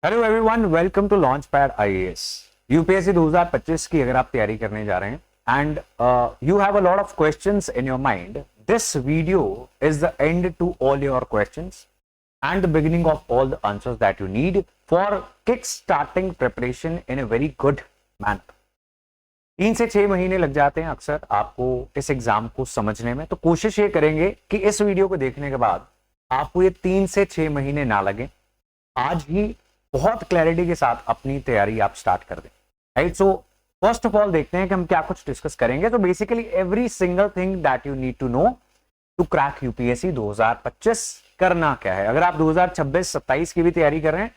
Hello everyone, welcome to launch pad IAS. UPSC 2025 की अगर आप तैयारी करने जा रहे हैं and you have a lot of questions in your mind, this video is the end to all your questions and the beginning of all the answers that you need for kick starting preparation in a very good manner। 3 से 6 महीने लग जाते हैं अक्सर आपको इस exam को समझने में, तो कोशिश ये करेंगे कि इस वीडियो को देखने के बाद आपको ये 3 से 6 महीने ना लगे, आज ही बहुत क्लैरिटी के साथ अपनी तैयारी आप स्टार्ट कर दें। Right, so first of all देखते हैं कि हम क्या कुछ डिस्कस करेंगे। तो basically every single thing that you need to know to crack UPSC 2025 करना क्या है। अगर आप 2026-27 की भी तैयारी कर रहे हैं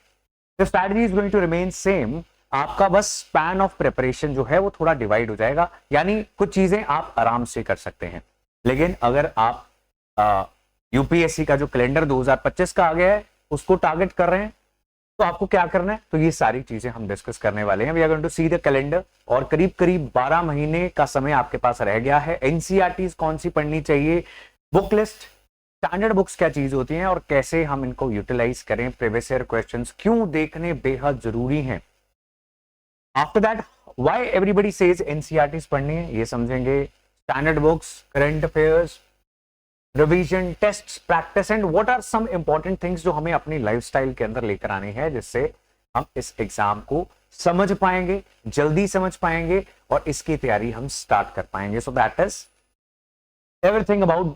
तो strategy is going to remain same. आपका बस स्पैन ऑफ प्रिपरेशन जो है वो थोड़ा डिवाइड हो जाएगा, यानी कुछ चीजें आप आराम से कर सकते हैं। लेकिन अगर आप यूपीएससी का जो कैलेंडर 2025 का आ गया है उसको टारगेट कर रहे हैं तो आपको क्या करना है, तो ये सारी चीजें हम डिस्कस करने वाले हैं। We are going to see the calendar, और करीब करीब 12 महीने का समय आपके पास रह गया है। एनसीईआरटीज कौन सी पढ़नी चाहिए, बुक लिस्ट, स्टैंडर्ड बुक्स क्या चीज होती हैं और कैसे हम इनको यूटिलाइज करें, प्रीवियस ईयर क्वेश्चंस क्यों देखने बेहद जरूरी हैं। After that why everybody says NCERTs पढ़नी है, ये समझेंगे। Standard books, current affairs, revision, test, practice and what are some important things जो हमें अपनी लाइफस्टाइल के अंदर लेकर आनी है, जिससे हम इस एग्जाम को समझ पाएंगे, जल्दी समझ पाएंगे और इसकी तैयारी हम स्टार्ट कर पाएंगे। सो that is everything about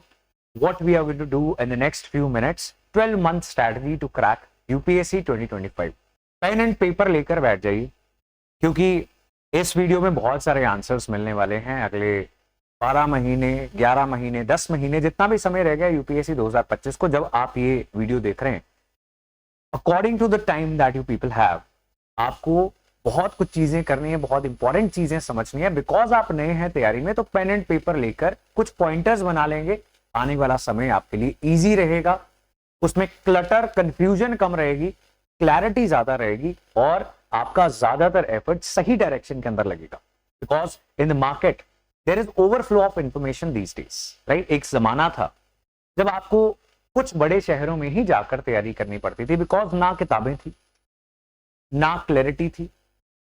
what we are going to do in the next few minutes। 12-month strategy to crack UPSC 2025। Pen and paper लेकर बैठ जाइए, क्योंकि इस वीडियो में बहुत सारे आंसर्स मिलने वाले हैं। अगले 12 महीने, 11 महीने, 10 महीने, जितना भी समय रह गया यूपीएससी 2025 को, जब आप ये वीडियो देख रहे हैं, according to the time that you people have, आपको बहुत कुछ चीजें करनी है, बहुत इंपॉर्टेंट चीजें समझनी है। बिकॉज आप नए हैं तैयारी में, तो पेन एंड पेपर लेकर कुछ पॉइंटर्स बना लेंगे। आने वाला समय आपके लिए इजी रहेगा, उसमें क्लटर, कंफ्यूजन कम रहेगी, क्लैरिटी ज्यादा रहेगी और आपका ज्यादातर एफर्ट सही डायरेक्शन के अंदर लगेगा। Because in the market there is overflow of information these days. Right, एक जमाना था जब आपको कुछ बड़े शहरों में ही जाकर तैयारी करनी पड़ती थी, बिकॉज ना किताबें थी, ना क्लैरिटी थी,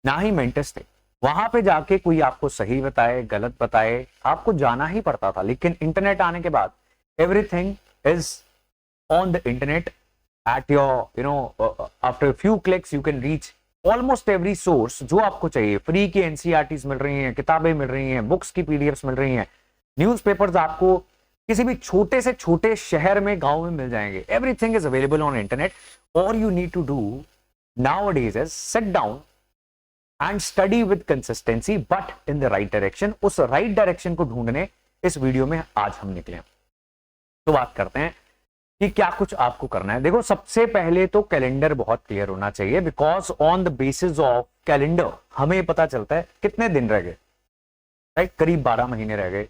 ना ही मेंटर्स थे। वहां पे जाके कोई आपको सही बताए, गलत बताए, आपको जाना ही पड़ता था। लेकिन इंटरनेट आने के बाद everything is on the internet at your after few clicks you can reach almost every source जो आपको चाहिए। फ्री की एनसीईआरटीज मिल रही हैं, किताबें मिल रही हैं, बुक्स की पीडीएफ्स मिल रही हैं, न्यूज़पेपर्स आपको किसी भी छोटे से छोटे शहर में, गांव में मिल जाएंगे। Everything is available on internet. All you need to do nowadays is sit down and study with consistency but in the right direction. उस राइट डायरेक्शन को ढूंढने इस वीडियो में आज हम निकले। तो बात करते हैं कि क्या कुछ आपको करना है। देखो, सबसे पहले तो कैलेंडर बहुत क्लियर होना चाहिए, because on the basis of calendar हमें पता चलता है कितने दिन रह गए। राइट, करीब 12 महीने रह गए।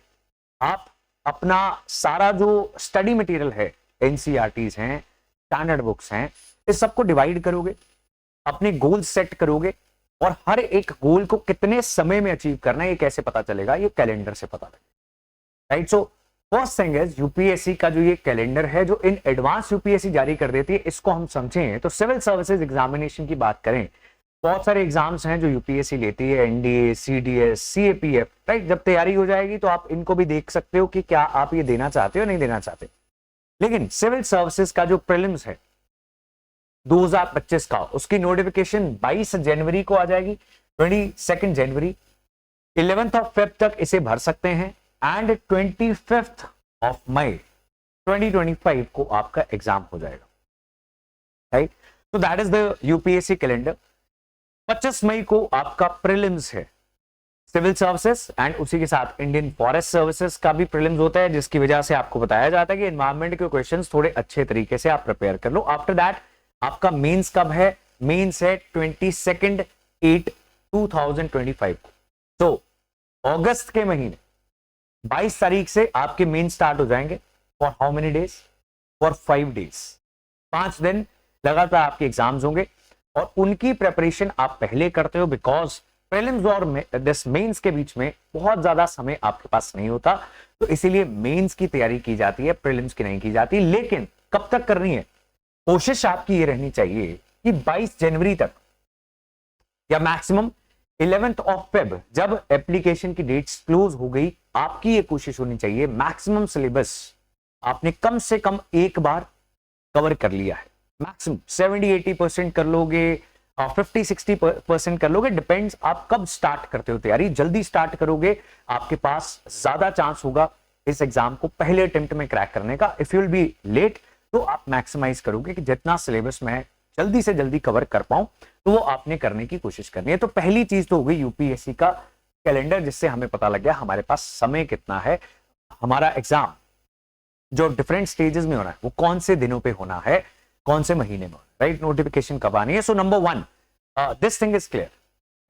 आप अपना सारा जो स्टडी मटेरियल है, एनसीईआरटीज हैं, स्टैंडर्ड बुक्स हैं, इस सबको डिवाइड करोगे, अपने गोल सेट करोगे और हर एक गोल को कितने समय में अचीव करना है ये कैसे पता चलेगा, ये कैलेंडर से पता लगेगा। Right, so first thing is UPSC का जो ये कैलेंडर है, जो इन एडवांस यूपीएससी जारी कर देती है, इसको हम समझें तो सिविल सर्विसेज एग्जामिनेशन की बात करें, बहुत सारे एग्जाम्स हैं जो यूपीएससी लेती है, एनडीए, सीडीएस, सीएपीएफ। राइट, जब तैयारी हो जाएगी तो आप इनको भी देख सकते हो कि क्या आप ये देना चाहते हो नहीं देना चाहते। लेकिन सिविल सर्विसेज का जो प्रीलिम्स है 2025 का, उसकी नोटिफिकेशन 22 जनवरी को आ जाएगी, 22 जनवरी, 11 फेब तक इसे भर सकते हैं एंड 25 मई 2025 को आपका एग्जाम हो जाएगा। राइट, तो that is the UPSC calendar. 25 मई को आपका प्रीलिम्स है सिविल सर्विसेज एंड उसी के साथ इंडियन फॉरेस्ट सर्विसेज का भी प्रीलिम्स होता है, जिसकी वजह से आपको बताया जाता है कि एनवायरमेंट के क्वेश्चंस थोड़े अच्छे तरीके से आप प्रिपेयर कर लो। आफ्टर दैट आपका मेंस कब है, मेंस है 22/8/2025 को। तो अगस्त के महीने 22 तारीख से आपके मेन स्टार्ट हो जाएंगे। For how many days, for 5 days, 5 दिन लगातार आपके एग्जाम्स होंगे और उनकी प्रिपरेशन आप पहले करते हो, बिकॉज प्रीलिम्स और दिस मेंस के बीच में बहुत ज्यादा समय आपके पास नहीं होता, तो इसीलिए मेंस की तैयारी की जाती है, प्रीलिम्स की नहीं की जाती। लेकिन कब तक करनी है, कोशिश आपकी ये रहनी चाहिए कि 22 जनवरी तक या मैक्सिमम 11th ऑफ फेब जब एप्लीकेशन की डेट्स क्लोज हो गई, आपकी ये कोशिश होनी चाहिए मैक्सिमम सिलेबस आपने कम से कम एक बार कवर कर लिया है। मैक्सिमम 70-80% कर लोगे, 50-60% कर लोगे, डिपेंड्स आप कब स्टार्ट करते हो तैयारी। जल्दी स्टार्ट करोगे आपके पास ज्यादा चांस होगा इस एग्जाम को पहले अटेम्प्ट में क्रैक करने का। If you will be late तो आप मैक्सिमाइज करोगे कि जितना सिलेबस मैं जल्दी से जल्दी कवर कर पाऊं, तो वो आपने करने की कोशिश करनी है। तो पहली चीज तो हो गई यूपीएससी का कैलेंडर, जिससे हमें पता लग गया हमारे पास समय कितना है, हमारा एग्जाम जो डिफरेंट स्टेजेस में होना है वो कौन से दिनों पे होना है, कौन से महीने में, राइट, नोटिफिकेशन कब आनी है। So number 1, this thing is clear,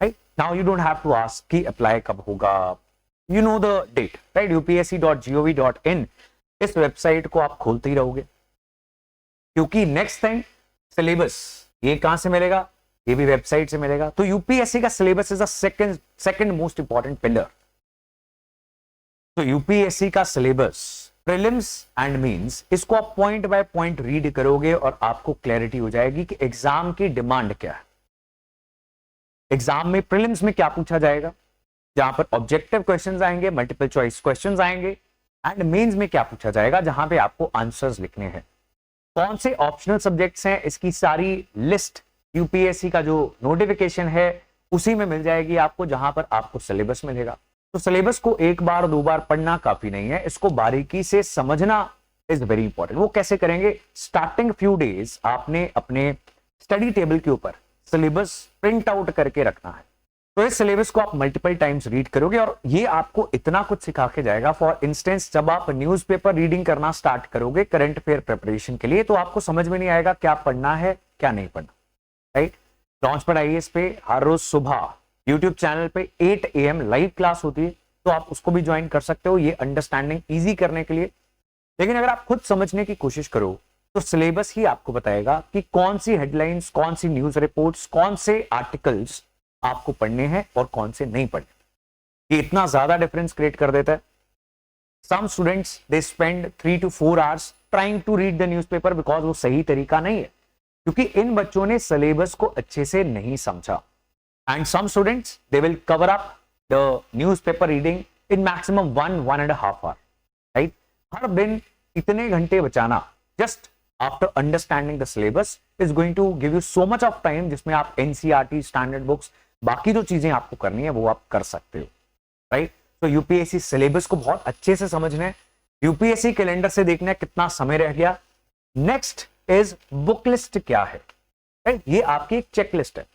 right. Now you don't have to ask कि अप्लाई कब होगा, you know the date, right. upsc.gov.in इस वेबसाइट को आप खोलते ही रहोगे, क्योंकि नेक्स्ट टाइम सिलेबस ये कहां से मिलेगा, ये भी वेबसाइट से मिलेगा। तो यूपीएससी का syllabus is the second most important pillar. तो यूपीएससी का सिलेबस प्रीलिम्स एंड मेंस, इसको आप पॉइंट बाय पॉइंट रीड करोगे और आपको क्लैरिटी हो जाएगी कि एग्जाम की डिमांड क्या है। एग्जाम में प्रीलिम्स में क्या पूछा जाएगा, जहां पर ऑब्जेक्टिव क्वेश्चंस आएंगे, मल्टीपल चॉइस क्वेश्चंस आएंगे, एंड मेंस में क्या पूछा जाएगा, जहां पे आपको आंसर्स लिखने हैं। कौन से ऑप्शनल सब्जेक्ट्स हैं, इसकी सारी लिस्ट यूपीएससी का जो नोटिफिकेशन है उसी में मिल जाएगी आपको, जहां पर आपको सिलेबस मिलेगा। तो सिलेबस को एक बार दो बार पढ़ना काफी नहीं है, इसको बारीकी से समझना इज वेरी इंपॉर्टेंट। वो कैसे करेंगे, स्टार्टिंग फ्यू डेज आपने अपने स्टडी टेबल के ऊपर सिलेबस प्रिंट आउट करके रखना है। तो इस सिलेबस को आप मल्टीपल टाइम्स रीड करोगे और ये आपको इतना कुछ सिखा के जाएगा। फॉर इंस्टेंस, जब आप न्यूज़पेपर रीडिंग करना स्टार्ट करोगे करंट अफेयर प्रिपरेशन के लिए, तो आपको समझ में नहीं आएगा क्या पढ़ना है क्या नहीं पढ़ना, राइट। लॉन्चपैड आईएएस पे हर रोज सुबह यूट्यूब चैनल पे 8 AM लाइव क्लास होती है, तो आप उसको भी ज्वाइन कर सकते हो, ये अंडरस्टैंडिंग इजी करने के लिए। लेकिन अगर आप खुद समझने की कोशिश करो तो सिलेबस ही आपको बताएगा कि कौन सी हेडलाइंस, कौन सी न्यूज रिपोर्ट्स, कौन से आर्टिकल्स आपको पढ़ने हैं और कौन से नहीं पढ़ने। ये इतना ज्यादा डिफरेंस क्रिएट कर देता है। Some students they spend 3 to 4 hours trying to read the newspaper, because वो सही तरीका नहीं है, क्योंकि इन बच्चों ने सिलेबस को अच्छे से नहीं समझा। And some students they will cover up the newspaper reading in maximum 1.5 hour, right. हर दिन इतने घंटे बचाना just after understanding the syllabus is going to give you so much of time, जिसमें आप एनसीईआरटी, स्टैंडर्ड बुक्स, बाकी जो चीजें आपको करनी है वो आप कर सकते हो, राइट। तो यूपीएससी सिलेबस को बहुत अच्छे से समझना है, यूपीएससी कैलेंडर से देखना है कितना समय रह गया। नेक्स्ट इज बुक लिस्ट क्या है, राइट। ये आपकी एक चेकलिस्ट है।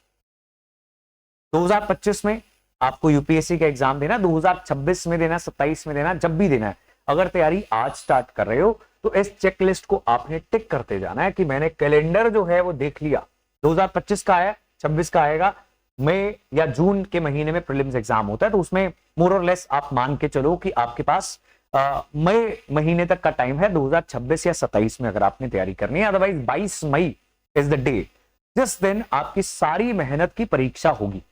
2025 में आपको यूपीएससी का एग्जाम देना, 2026 में देना, 27 में देना, जब भी देना है। अगर तैयारी आज स्टार्ट कर रहे हो तो इस चेकलिस्ट को आपने टिक करते जाना है कि मैंने कैलेंडर जो है वो देख लिया, 2025 का आया, 26 का आएगा। मई या जून के महीने में प्रीलिम्स एग्जाम होता है, तो उसमें मोर और लेस आप मान के चलो कि आपके पास मई महीने तक का टाइम है 2026 या 27 में अगर आपने तैयारी करनी है। Otherwise 22 May is the day, जिस दिन आपकी सारी मेहनत की परीक्षा होगी।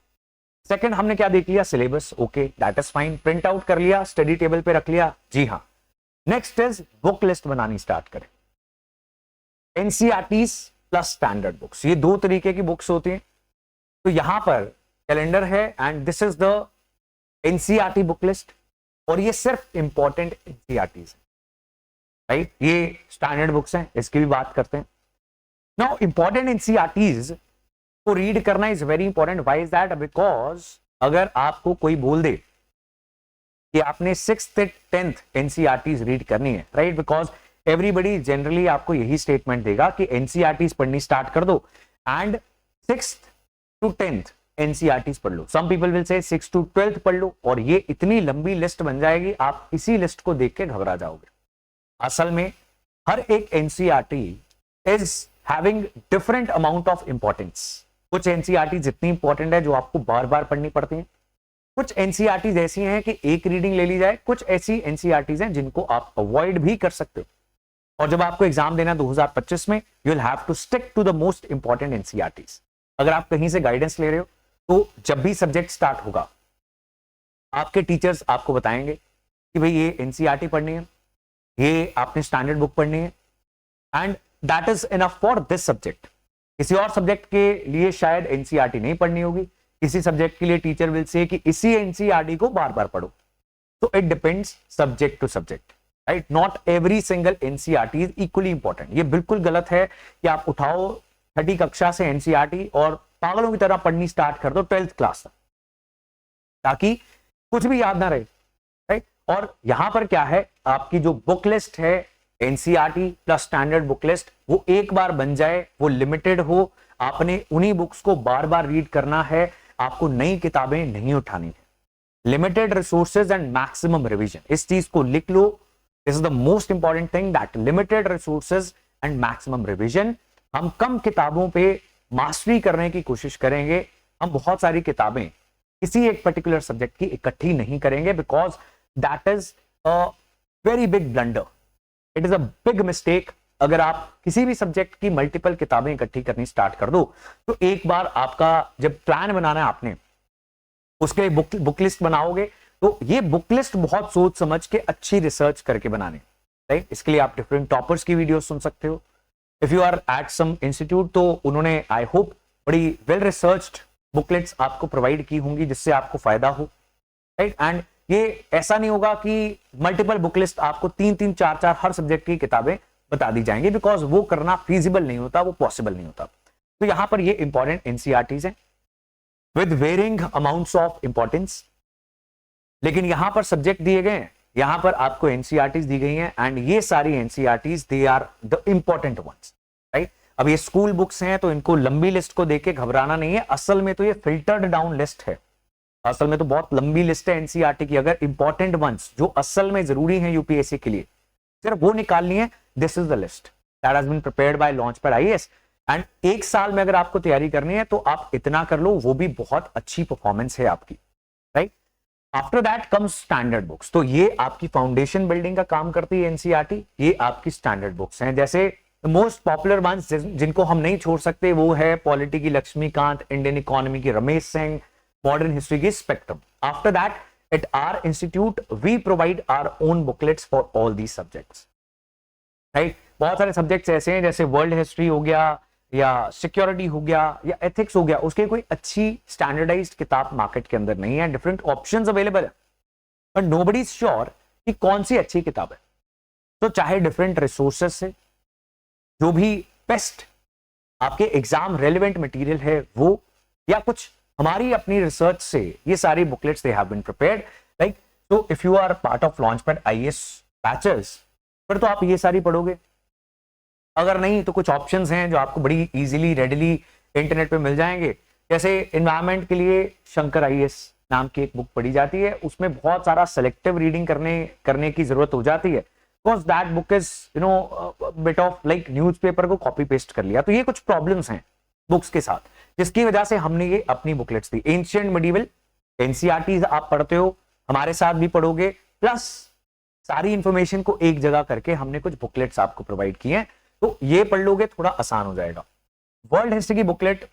सेकंड, हमने क्या देख लिया, syllabus, okay, that is fine, print out कर लिया, स्टडी टेबल पे रख लिया, जी हाँ। नेक्स्ट इज बुक लिस्ट बनानी स्टार्ट करें। एनसीईआरटीज प्लस स्टैंडर्ड बुक्स, ये दो तरीके की बुक्स होती हैं। तो यहां पर कैलेंडर है and this is the NCERT book list, और ये सिर्फ इंपॉर्टेंट एनसीईआरटीज है, राइट। ये स्टैंडर्ड बुक्स हैं, इसकी भी बात करते हैं। नाउ इंपॉर्टेंट एनसीईआरटीज को रीड करना is very important. Why is that? Because अगर आपको कोई बोल दे कि आपने 6th 10th एनसीईआरटीज रीड करनी है, राइट, बिकॉज एवरीबडी जनरली आपको यही स्टेटमेंट देगा कि एनसीईआरटीज पढ़नी स्टार्ट कर दो and 6th to 10th NCERTs पढ़ लो। Some people will say 6th to 12th पढ़ लो, और ये इतनी लंबी लिस्ट बन जाएगी, आप इसी लिस्ट को देख के घबरा जाओगे। असल में हर एक NCERT is having different amount of importance. कुछ एनसीईआरटी जितनी इंपॉर्टेंट है जो आपको बार बार पढ़नी पड़ती हैं, कुछ एनसीईआरटीज ऐसी हैं कि एक रीडिंग ले ली जाए, कुछ ऐसी एनसीईआरटीज हैं जिनको आप अवॉइड भी कर सकते हो। और जब आपको एग्जाम देना 2025 में, you will have to stick to the most important NCERTs. अगर आप कहीं से गाइडेंस ले रहे हो तो जब भी सब्जेक्ट स्टार्ट होगा, आपके टीचर्स आपको बताएंगे कि भाई ये एनसीईआरटी पढ़नी है, ये आपने स्टैंडर्ड बुक पढ़नी है, and that is enough for this subject. किसी और सब्जेक्ट के लिए शायद एनसीईआरटी नहीं पढ़नी होगी, किसी सब्जेक्ट के लिए टीचर विल से कि इसी एनसीईआरटी को बार बार पढ़ो। तो it depends subject to subject, right? Not every single NCERT is equally important. ये बिल्कुल गलत है कि आप उठाओ 6ठी कक्षा से एनसीईआरटी और पागलों की तरह पढ़नी स्टार्ट कर दो 12th क्लास तक, ताकि कुछ भी याद ना रहे, राइट? और यहां पर क्या है, आपकी जो बुक लिस्ट है NCERT plus standard book list, वो एक बार बन जाए, वो लिमिटेड हो, आपने उन्हीं बुक्स को बार बार रीड करना है, आपको नई किताबें नहीं उठानी है। Limited resources and maximum revision, इस चीज को लिख लो। This is the most important thing, that limited resources and maximum revision. हम कम किताबों पे मास्टरी करने की कोशिश करेंगे, हम बहुत सारी किताबें किसी एक पर्टिकुलर सब्जेक्ट की इकट्ठी नहीं करेंगे, because that is a very big blunder, it is a big mistake. अगर आप किसी भी सब्जेक्ट की मल्टीपल किताबें इकट्ठी करनी स्टार्ट कर दो, तो एक बार आपका जब प्लान बनाना है आपने, उसके लिए बुक लिस्ट बनाओगे, तो ये बुक लिस्ट बहुत सोच समझ के अच्छी रिसर्च करके बनाने, राइट? इसके लिए आप डिफरेंट टॉपर्स की वीडियो सुन सकते हो। If you are at some institute, तो उन्होंने आई होप बड़ी वेल रिसर्च्ड बुकलेट्स आपको प्रोवाइड की होंगी जिससे आपको फायदा हो, राइट? एंड ये ऐसा नहीं होगा कि मल्टीपल बुक लिस्ट आपको 3-3, 4-4 हर सब्जेक्ट की किताबें बता दी जाएंगी, बिकॉज वो करना फीजिबल नहीं होता, वो पॉसिबल नहीं होता। तो यहां पर ये इंपॉर्टेंट एनसीईआरटीज हैं with varying amounts of importance, लेकिन यहां पर सब्जेक्ट दिए गए हैं, यहां पर आपको एनसीईआरटीज दी गई हैं, एंड ये सारी NCERTs they are the important ones, right? अब ये स्कूल बुक्स हैं, तो इनको लंबी लिस्ट को देख के घबराना नहीं है, असल में तो ये फिल्टर्ड डाउन लिस्ट है, असल में तो बहुत लंबी लिस्ट है एनसीईआरटी की। अगर इंपॉर्टेंट वंस जो असल में जरूरी है यूपीएससी के लिए, सिर्फ वो निकालनी है, this is the list that has been prepared by Launchpad IAS. And एक साल में अगर आपको तैयारी करनी है, तो आप इतना कर लो, वो भी बहुत अच्छी परफॉर्मेंस है आपकी, right? After that comes standard books, तो ये आपकी फाउंडेशन बिल्डिंग का काम करती है एनसीईआरटी। ये आपकी स्टैंडर्ड बुक्स हैं, जैसे मोस्ट पॉपुलर वंस जिनको हम नहीं छोड़ सकते, वो है पॉलिटी की लक्ष्मीकांत, इंडियन इकोनॉमी की रमेश सिंह, मॉडर्न हिस्ट्री की Spectrum. After that at our institute we provide our own booklets for all these subjects, right? बहुत सारे सब्जेक्ट्स ऐसे हैं, जैसे वर्ल्ड हिस्ट्री हो गया, या सिक्योरिटी हो गया, या एथिक्स हो गया, उसके कोई अच्छी स्टैंडर्डाइज्ड किताब मार्केट के अंदर नहीं है, डिफरेंट ऑप्शंस अवेलेबल है, बट नोबडी इज श्योर कि कौन सी अच्छी किताब है। तो चाहे डिफरेंट रिसोर्सेस से जो भी बेस्ट आपके एग्जाम रेलिवेंट मटेरियल है वो, या कुछ हमारी अपनी रिसर्च से ये सारी booklets they have been prepared, right? तो if you are part of Launchpad IAS batches, फिर तो आप ये सारी पढ़ोगे। अगर नहीं, तो कुछ ऑप्शंस हैं जो आपको बड़ी इजीली रेडिली इंटरनेट पे मिल जाएंगे। जैसे एनवायरमेंट के लिए शंकर आईएएस नाम की एक बुक पढ़ी जाती है, उसमें बहुत सारा सेलेक्टिव रीडिंग करने की जरूरत हो जाती है, because that book is bit of like newspaper को कॉपी पेस्ट कर लिया। तो ये कुछ प्रॉब्लम्स हैं बुक्स के साथ, जिसकी वजह से हमने ये अपनी बुकलेट्स दी। एंशिएंट मिडिवल एनसीईआरटी आप पढ़ते हो, हमारे साथ भी पढ़ोगे, प्लस सारी इंफॉर्मेशन को एक जगह करके हमने कुछ बुकलेट्स आपको प्रोवाइड किए हैं, तो ये पढ़ लोगे, थोड़ा आसान हो जाएगा। वर्ल्ड हिस्ट्री की बुकलेट,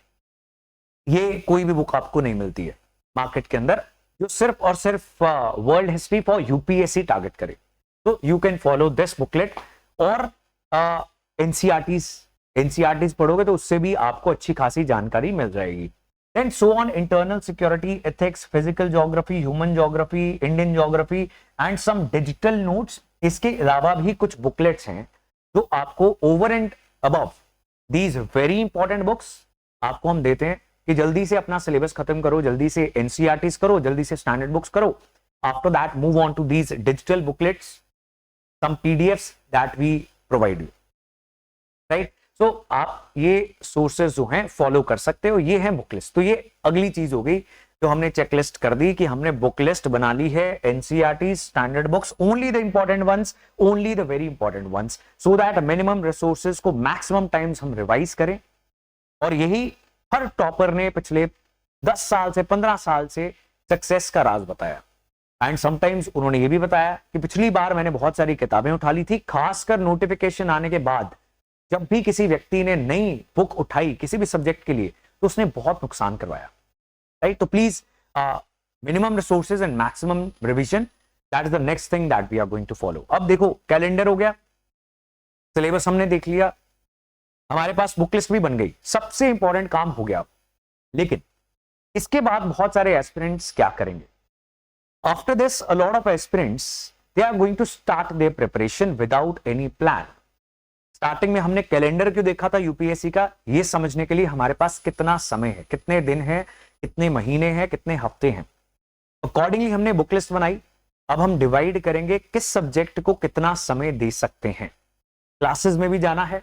ये कोई भी बुक आपको नहीं मिलती है मार्केट के अंदर जो सिर्फ और सिर्फ world history for UPSC target करे। तो you can follow this booklet, और एनसीईआरटीज पढ़ोगे तो उससे भी आपको अच्छी खासी जानकारी मिल जाएगी। Then so on internal security, ethics, physical geography, human geography, Indian geography and some digital notes. इसके अलावा भी कुछ बुकलेट्स हैं जो आपको over and above these very important books आपको हम देते हैं कि जल्दी से अपना सिलेबस खत्म करो, जल्दी से एनसीईआरटीज करो, जल्दी से स्टैंडर्ड बुक्स करो। After that move on to these digital booklets, some PDFs that we provide you, right? So आप ये सोर्सेज जो हैं फॉलो कर सकते हो। ये है बुक लिस्ट। तो ये अगली चीज हो गई जो हमने चेकलिस्ट कर दी कि हमने बुक लिस्ट बना ली है, NCERT standard books, only the important ones, only the very important ones, so that minimum resources को मैक्सिमम टाइम्स हम रिवाइज करें। और यही हर टॉपर ने पिछले 10 साल से 15 साल से सक्सेस का राज बताया। एंड समटाइम्स उन्होंने ये भी बताया कि पिछली बार मैंने बहुत सारी किताबें उठा ली थी, खासकर नोटिफिकेशन आने के बाद जब भी किसी व्यक्ति ने नई बुक उठाई किसी भी सब्जेक्ट के लिए तो उसने बहुत नुकसान करवाया, राइट? तो please minimum resources and maximum revision, that is the next thing that we are going to follow. अब देखो, कैलेंडर हो गया, सिलेबस हमने देख लिया, हमारे पास बुक लिस्ट भी बन गई, सबसे इंपॉर्टेंट काम हो गया। लेकिन इसके बाद बहुत सारे एस्पिरेंट्स क्या करेंगे? After this a lot of aspirants they are going to start their preparation without any plan. Starting में हमने कैलेंडर क्यों देखा था यूपीएससी का? ये समझने के लिए हमारे पास कितना समय है, कितने दिन है, कितने महीने हैं, कितने हफ्ते हैं। अकॉर्डिंगली हमने बुक लिस्ट बनाई। अब हम डिवाइड करेंगे किस सब्जेक्ट को कितना समय दे सकते हैं। क्लासेस में भी जाना है,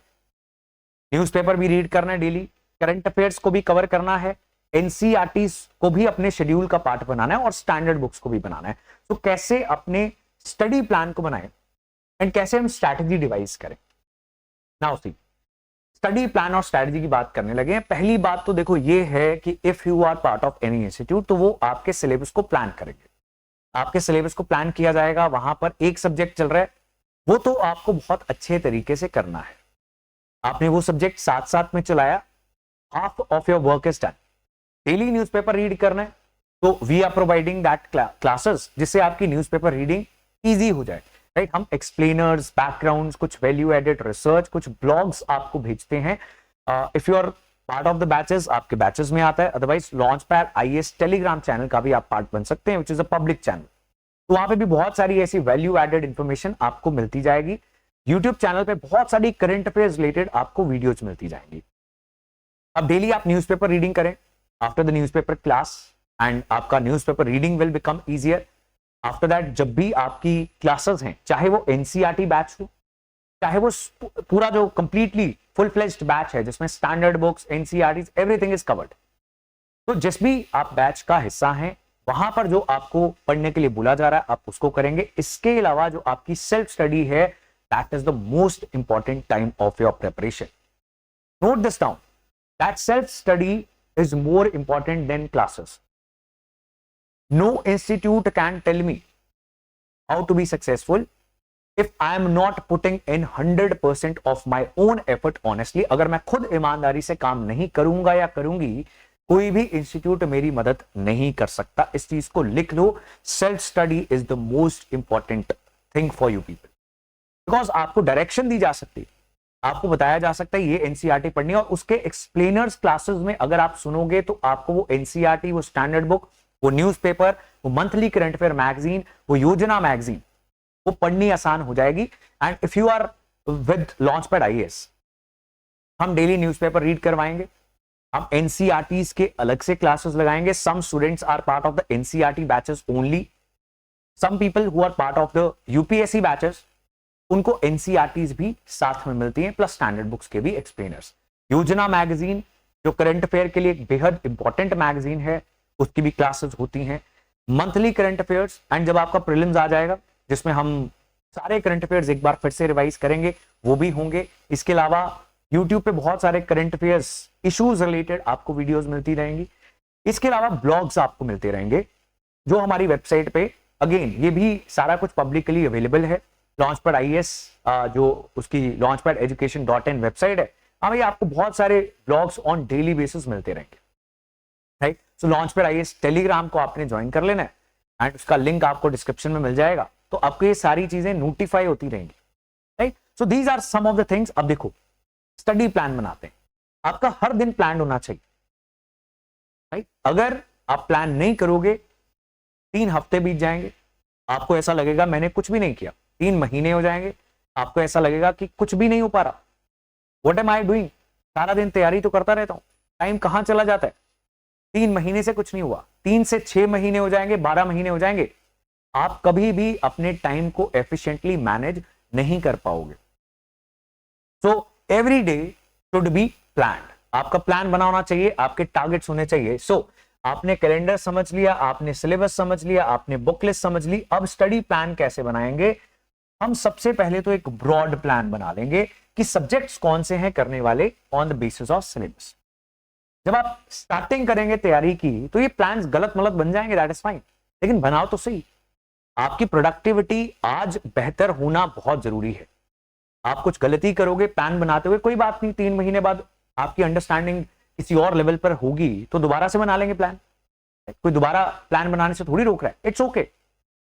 न्यूज़पेपर भी रीड करना है डेली, करंट अफेयर्स को भी कवर करना है, एनसीईआरटी को भी अपने शेड्यूल का पार्ट बनाना है और स्टैंडर्ड बुक्स को भी बनाना है। तो कैसे अपने स्टडी प्लान को बनाएं एंड कैसे हम स्ट्रैटेजी डिवाइस करें। नाउ सी, स्टडी प्लान और स्ट्रैटेजी की बात करने लगे हैं। पहली बात तो देखो ये है कि if you are part of any institute तो वो आपके सिलेबस को प्लान करेंगे। आपके सिलेबस को प्लान किया जाएगा, वहां पर एक सब्जेक्ट चल रहा है, वो तो आपको बहुत अच्छे तरीके से करना है। आपने वो सब्जेक्ट साथ साथ में चलाया, half of your work is done. Daily newspaper read करना है तो we are providing that classes जिससे आपकी न्यूज़पेपर रीडिंग इजी हो जाए, राइट। हम एक्सप्लेनर्स, बैकग्राउंड्स, कुछ वैल्यू एडेड रिसर्च, कुछ ब्लॉग्स आपको भेजते हैं। If you are part of the batches, आपके बैचेस में आता है। Otherwise launch pad IAS Telegram channel का भी आप पार्ट बन सकते हैं, which is a public channel. तो वहां पे भी बहुत सारी ऐसी वैल्यू एडेड इंफॉर्मेशन आपको मिलती जाएगी। यूट्यूब चैनल पे बहुत सारी करंट अफेयर्स रिलेटेड आपको वीडियोज मिलती जाएंगी। अब डेली आप न्यूज़पेपर रीडिंग करें after the newspaper class and आपका newspaper reading will become easier. After that जब भी आपकी क्लासेस हैं, चाहे वो एनसीईआरटी बैच हो, चाहे वो पूरा जो कंप्लीटली फुल फ्लेज्ड बैच है जिसमें standard books, NCERT, everything is covered, तो जिस भी आप बैच का हिस्सा हैं वहां पर जो आपको पढ़ने के लिए बोला जा रहा है आप उसको करेंगे। इसके अलावा जो आपकी सेल्फ स्टडी है, that is the most important time of your preparation. Note this down, that self study is more important than classes. No institute can tell me how to be successful if I am not putting in 100% of my own effort honestly. अगर मैं खुद ईमानदारी से काम नहीं करूंगा या करूंगी, कोई भी इंस्टीट्यूट मेरी मदद नहीं कर सकता। इस चीज को लिख लो, self study is the most important thing for you people. Because आपको डायरेक्शन दी जा सकती है, आपको बताया जा सकता है ये एनसीईआरटी पढ़नी है, और उसके एक्सप्लेनर्स क्लासेस में अगर आप सुनोगे तो आपको वो एनसीईआरटी, वो स्टैंडर्ड बुक, वो न्यूज़पेपर, वो मंथली करंट अफेयर मैगजीन, वो योजना मैगजीन, वो पढ़नी आसान हो जाएगी। And if you are with launch pad IAS, हम डेली न्यूज़पेपर रीड करवाएंगे, हम एनसीईआरटी के अलग से क्लासेस लगाएंगे। Some students are part of the NCERT batches only, some people who are part of the UPSC batches, उनको NCERTs भी साथ में मिलती हैं, प्लस स्टैंडर्ड बुक्स के भी एक्सप्लेनर्स। योजना मैगजीन जो करंट अफेयर के लिए एक बेहद इंपॉर्टेंट मैगजीन है, उसकी भी क्लासेस होती हैं। मंथली करंट अफेयर्स, एंड जब आपका प्रीलिम्स आ जाएगा जिसमें हम सारे करंट अफेयर्स एक बार फिर से रिवाइज करेंगे, वो भी होंगे। इसके अलावा यूट्यूब पे बहुत सारे करंट अफेयर्स इश्यूज रिलेटेड आपको वीडियोस मिलती रहेंगी। इसके अलावा ब्लॉग्स आपको मिलते रहेंगे जो हमारी वेबसाइट पे, अगेन ये भी सारा कुछ पब्लिकली अवेलेबल है। लॉन्च पैड आईएएस जो उसकी लॉन्च पैड education.in वेबसाइट है, हमें आपको बहुत सारे ब्लॉग्स ऑन डेली बेसिस मिलते रहेंगे, राइट। सो लॉन्च पैड आईएएस टेलीग्राम को आपने ज्वाइन कर लेना है एंड उसका लिंक आपको डिस्क्रिप्शन में मिल जाएगा, तो आपको ये सारी चीजें नोटिफाई होती रहेंगी, right. So these are some of the things. अब देखो, स्टडी प्लान बनाते हैं, आपका हर दिन प्लान होना चाहिए, राइट। अगर आप प्लान नहीं करोगे, 3 हफ्ते बीत जाएंगे, आपको ऐसा लगेगा मैंने कुछ भी नहीं किया। 3 महीने हो जाएंगे, आपको ऐसा लगेगा कि कुछ भी नहीं हो पा रहा, व्हाट एम आई डूइंग, सारा दिन तैयारी तो करता रहता हूं, टाइम कहां चला जाता है। 3 महीने से कुछ नहीं हुआ, 3 से 6 महीने हो जाएंगे, 12 महीने हो जाएंगे, आप कभी भी अपने टाइम को एफिशिएंटली मैनेज नहीं कर पाओगे। So every day should be planned. आपका प्लान बना होना चाहिए, आपके टारगेट्स होने चाहिए। सो आपने कैलेंडर समझ लिया, आपने सिलेबस समझ लिया, आपने बुक लिस्ट समझ ली, अब स्टडी प्लान कैसे बनाएंगे। हम सबसे पहले तो एक ब्रॉड प्लान बना लेंगे कि सब्जेक्ट्स कौन से हैं करने वाले on the basis of syllabus. जब आप स्टार्टिंग करेंगे तैयारी की तो ये प्लान्स गलत मलत बन जाएंगे, दैट इज फाइन, लेकिन बनाओ तो सही। आपकी प्रोडक्टिविटी आज बेहतर होना बहुत जरूरी है। आप कुछ गलती करोगे प्लान बनाते हुए, कोई बात नहीं, 3 महीने बाद आपकी अंडरस्टैंडिंग किसी और लेवल पर होगी तो दोबारा से बना लेंगे प्लान। कोई दोबारा प्लान बनाने से थोड़ी रोक रहा है, it's okay.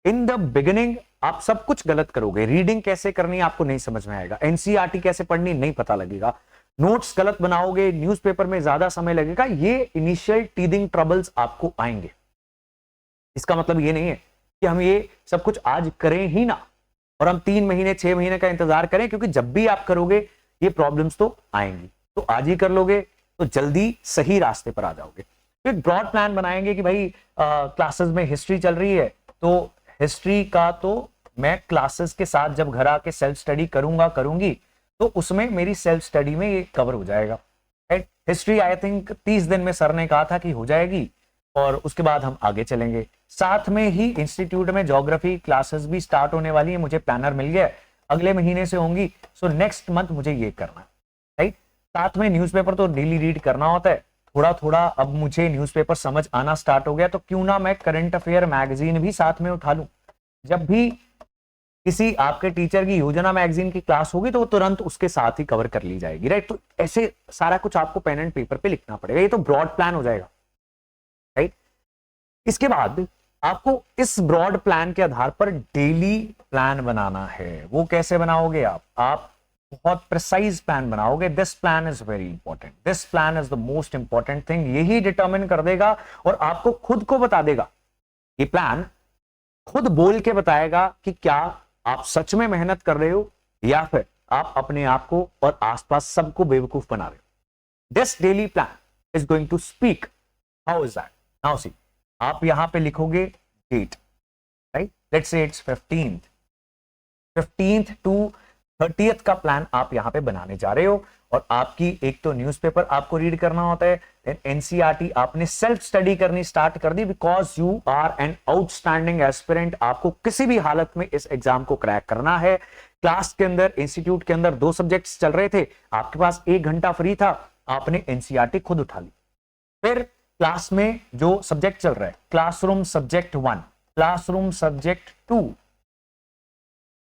In the beginning आप सब कुछ गलत करोगे, रीडिंग कैसे करनी है आपको नहीं समझ में आएगा, एनसीईआरटी कैसे पढ़नी नहीं पता लगेगा, नोट्स गलत बनाओगे, न्यूज़पेपर में ज्यादा समय लगेगा, ये इनिशियल टीदिंग ट्रबल्स आपको आएंगे। इसका मतलब ये नहीं है कि हम ये सब कुछ आज करें ही ना और हम 3 महीने 6 महीने का इंतजार करें, क्योंकि जब भी आप करोगे ये प्रॉब्लम्स तो आएंगी। तो आज ही कर लोगे तो जल्दी सही रास्ते पर आ जाओगे। तो एक ब्रॉड प्लान बनाएंगे कि भाई क्लासेस में हिस्ट्री चल रही है, तो हिस्ट्री का तो मैं क्लासेस के साथ जब घर आके सेल्फ स्टडी करूंगी तो उसमें मेरी सेल्फ स्टडी में ये कवर हो जाएगा। राइट, हिस्ट्री आई थिंक 30 दिन में सर ने कहा था कि हो जाएगी, और उसके बाद हम आगे चलेंगे। साथ में ही इंस्टीट्यूट में ज्योग्राफी क्लासेस भी स्टार्ट होने वाली है, मुझे प्लानर मिल गया, अगले महीने से होंगी, सो नेक्स्ट मंथ मुझे ये करना है। राइट, साथ में न्यूज़पेपर तो डेली रीड करना होता है, थोड़ा थोड़ा अब मुझे न्यूज़पेपर समझ आना स्टार्ट हो गया, तो क्यों ना मैं करंट अफेयर मैगजीन भी साथ में उठा लूं। जब भी किसी आपके टीचर की योजना मैगजीन की क्लास होगी तो वो तुरंत उसके साथ ही कवर कर ली जाएगी। राइट, तो ऐसे सारा कुछ आपको पेन एंड पेपर पे लिखना पड़ेगा, ये तो ब्रॉड प्लान हो जाएगा। राइट, इसके बाद आपको इस ब्रॉड प्लान के आधार पर डेली प्लान बनाना है। वो कैसे बनाओगे आप बहुत प्रिसाइज प्लान बनाओगे। This plan is very important, this plan is the most important thing. यही डिटरमिन कर देगा और आपको खुद को बता देगा, ये प्लान खुद बोल के बताएगा कि क्या आप सच में मेहनत कर रहे हो या फिर आप अपने आप को और आसपास सबको बेवकूफ बना रहे हो। This daily plan is going to speak. How is that? Now see, आप यहां पे लिखोगे date, right, let's say it's 15th to 30th का प्लान आप यहां पे बनाने जा रहे हो। और आपकी एक तो न्यूज़पेपर आपको रीड करना होता है, देन एनसीईआरटी आपने सेल्फ स्टडी करनी स्टार्ट कर दी, because you are an outstanding aspirant. आपको किसी भी हालत में इस एग्जाम को क्रैक करना है। क्लास के अंदर, इंस्टीट्यूट के अंदर 2 सब्जेक्ट्स चल रहे थे, आपके पास 1 घंटा फ्री था, आपने एनसीईआरटी खुद उठा ली। फिर क्लास में जो सब्जेक्ट चल रहा है, क्लासरूम सब्जेक्ट 1, क्लासरूम सब्जेक्ट 2,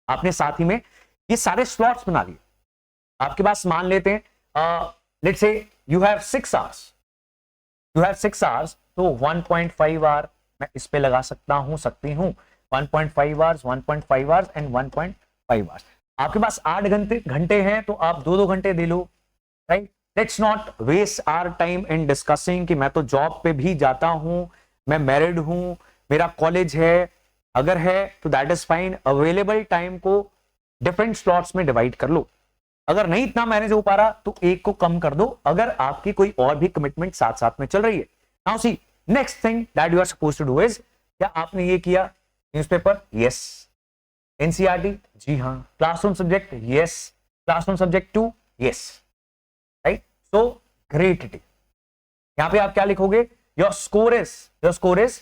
आपने साथ ही में ये सारे स्लॉट्स बना लिए। आपके पास मान लेते हैं let's say you have 6 hours, तो 1.5 आवर मैं इस पे लगा सकती हूं 1.5 आवर्स, 1.5 आवर्स एंड 1.5 आवर्स। आपके पास 8 घंटे हैं, तो आप 2-2 घंटे दे लो। Right, let's not waste our time in discussing कि मैं तो जॉब पे भी जाता हूं, मैं मैरिड हूं, मेरा कॉलेज है, अगर है तो that is fine. Available time को डिफरेंट स्लॉट्स में डिवाइड कर लो। अगर नहीं इतना मैनेज हो पा रहा तो एक को कम कर दो, अगर आपकी कोई और भी कमिटमेंट साथ साथ में चल रही है। Now see, next thing that you are supposed to do is, क्या आपने ये किया? Newspaper, yes. एनसीईआरटी, जी हाँ। Classroom subject, yes. Classroom subject 2, yes. Right, so great it. यहां पे आप क्या लिखोगे? Your score is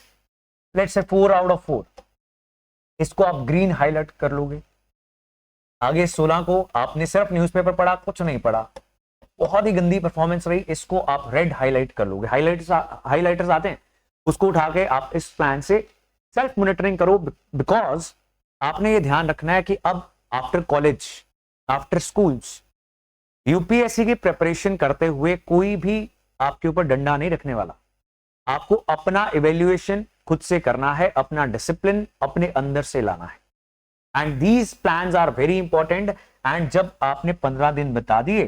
let's say 4 out of 4। इसको आप ग्रीन हाईलाइट कर लोगे। आगे 16 को आपने सिर्फ न्यूज़पेपर पढ़ा, कुछ नहीं पढ़ा, बहुत ही गंदी परफॉर्मेंस रही, इसको आप रेड हाईलाइट कर लोगे। हाईलाइटर्स आते हैं, उसको उठा के आप इस प्लान से सेल्फ मॉनिटरिंग करो, बिकॉज आपने ये ध्यान रखना है कि अब after college, after schools, UPSC की प्रिपरेशन करते हुए कोई भी आपके ऊपर डंडा नहीं रखने वाला। आपको अपना इवेल्युएशन खुद से करना है, अपना डिसिप्लिन अपने अंदर से लाना है। And these plans are very important. And जब आपने 15 दिन बता दिए,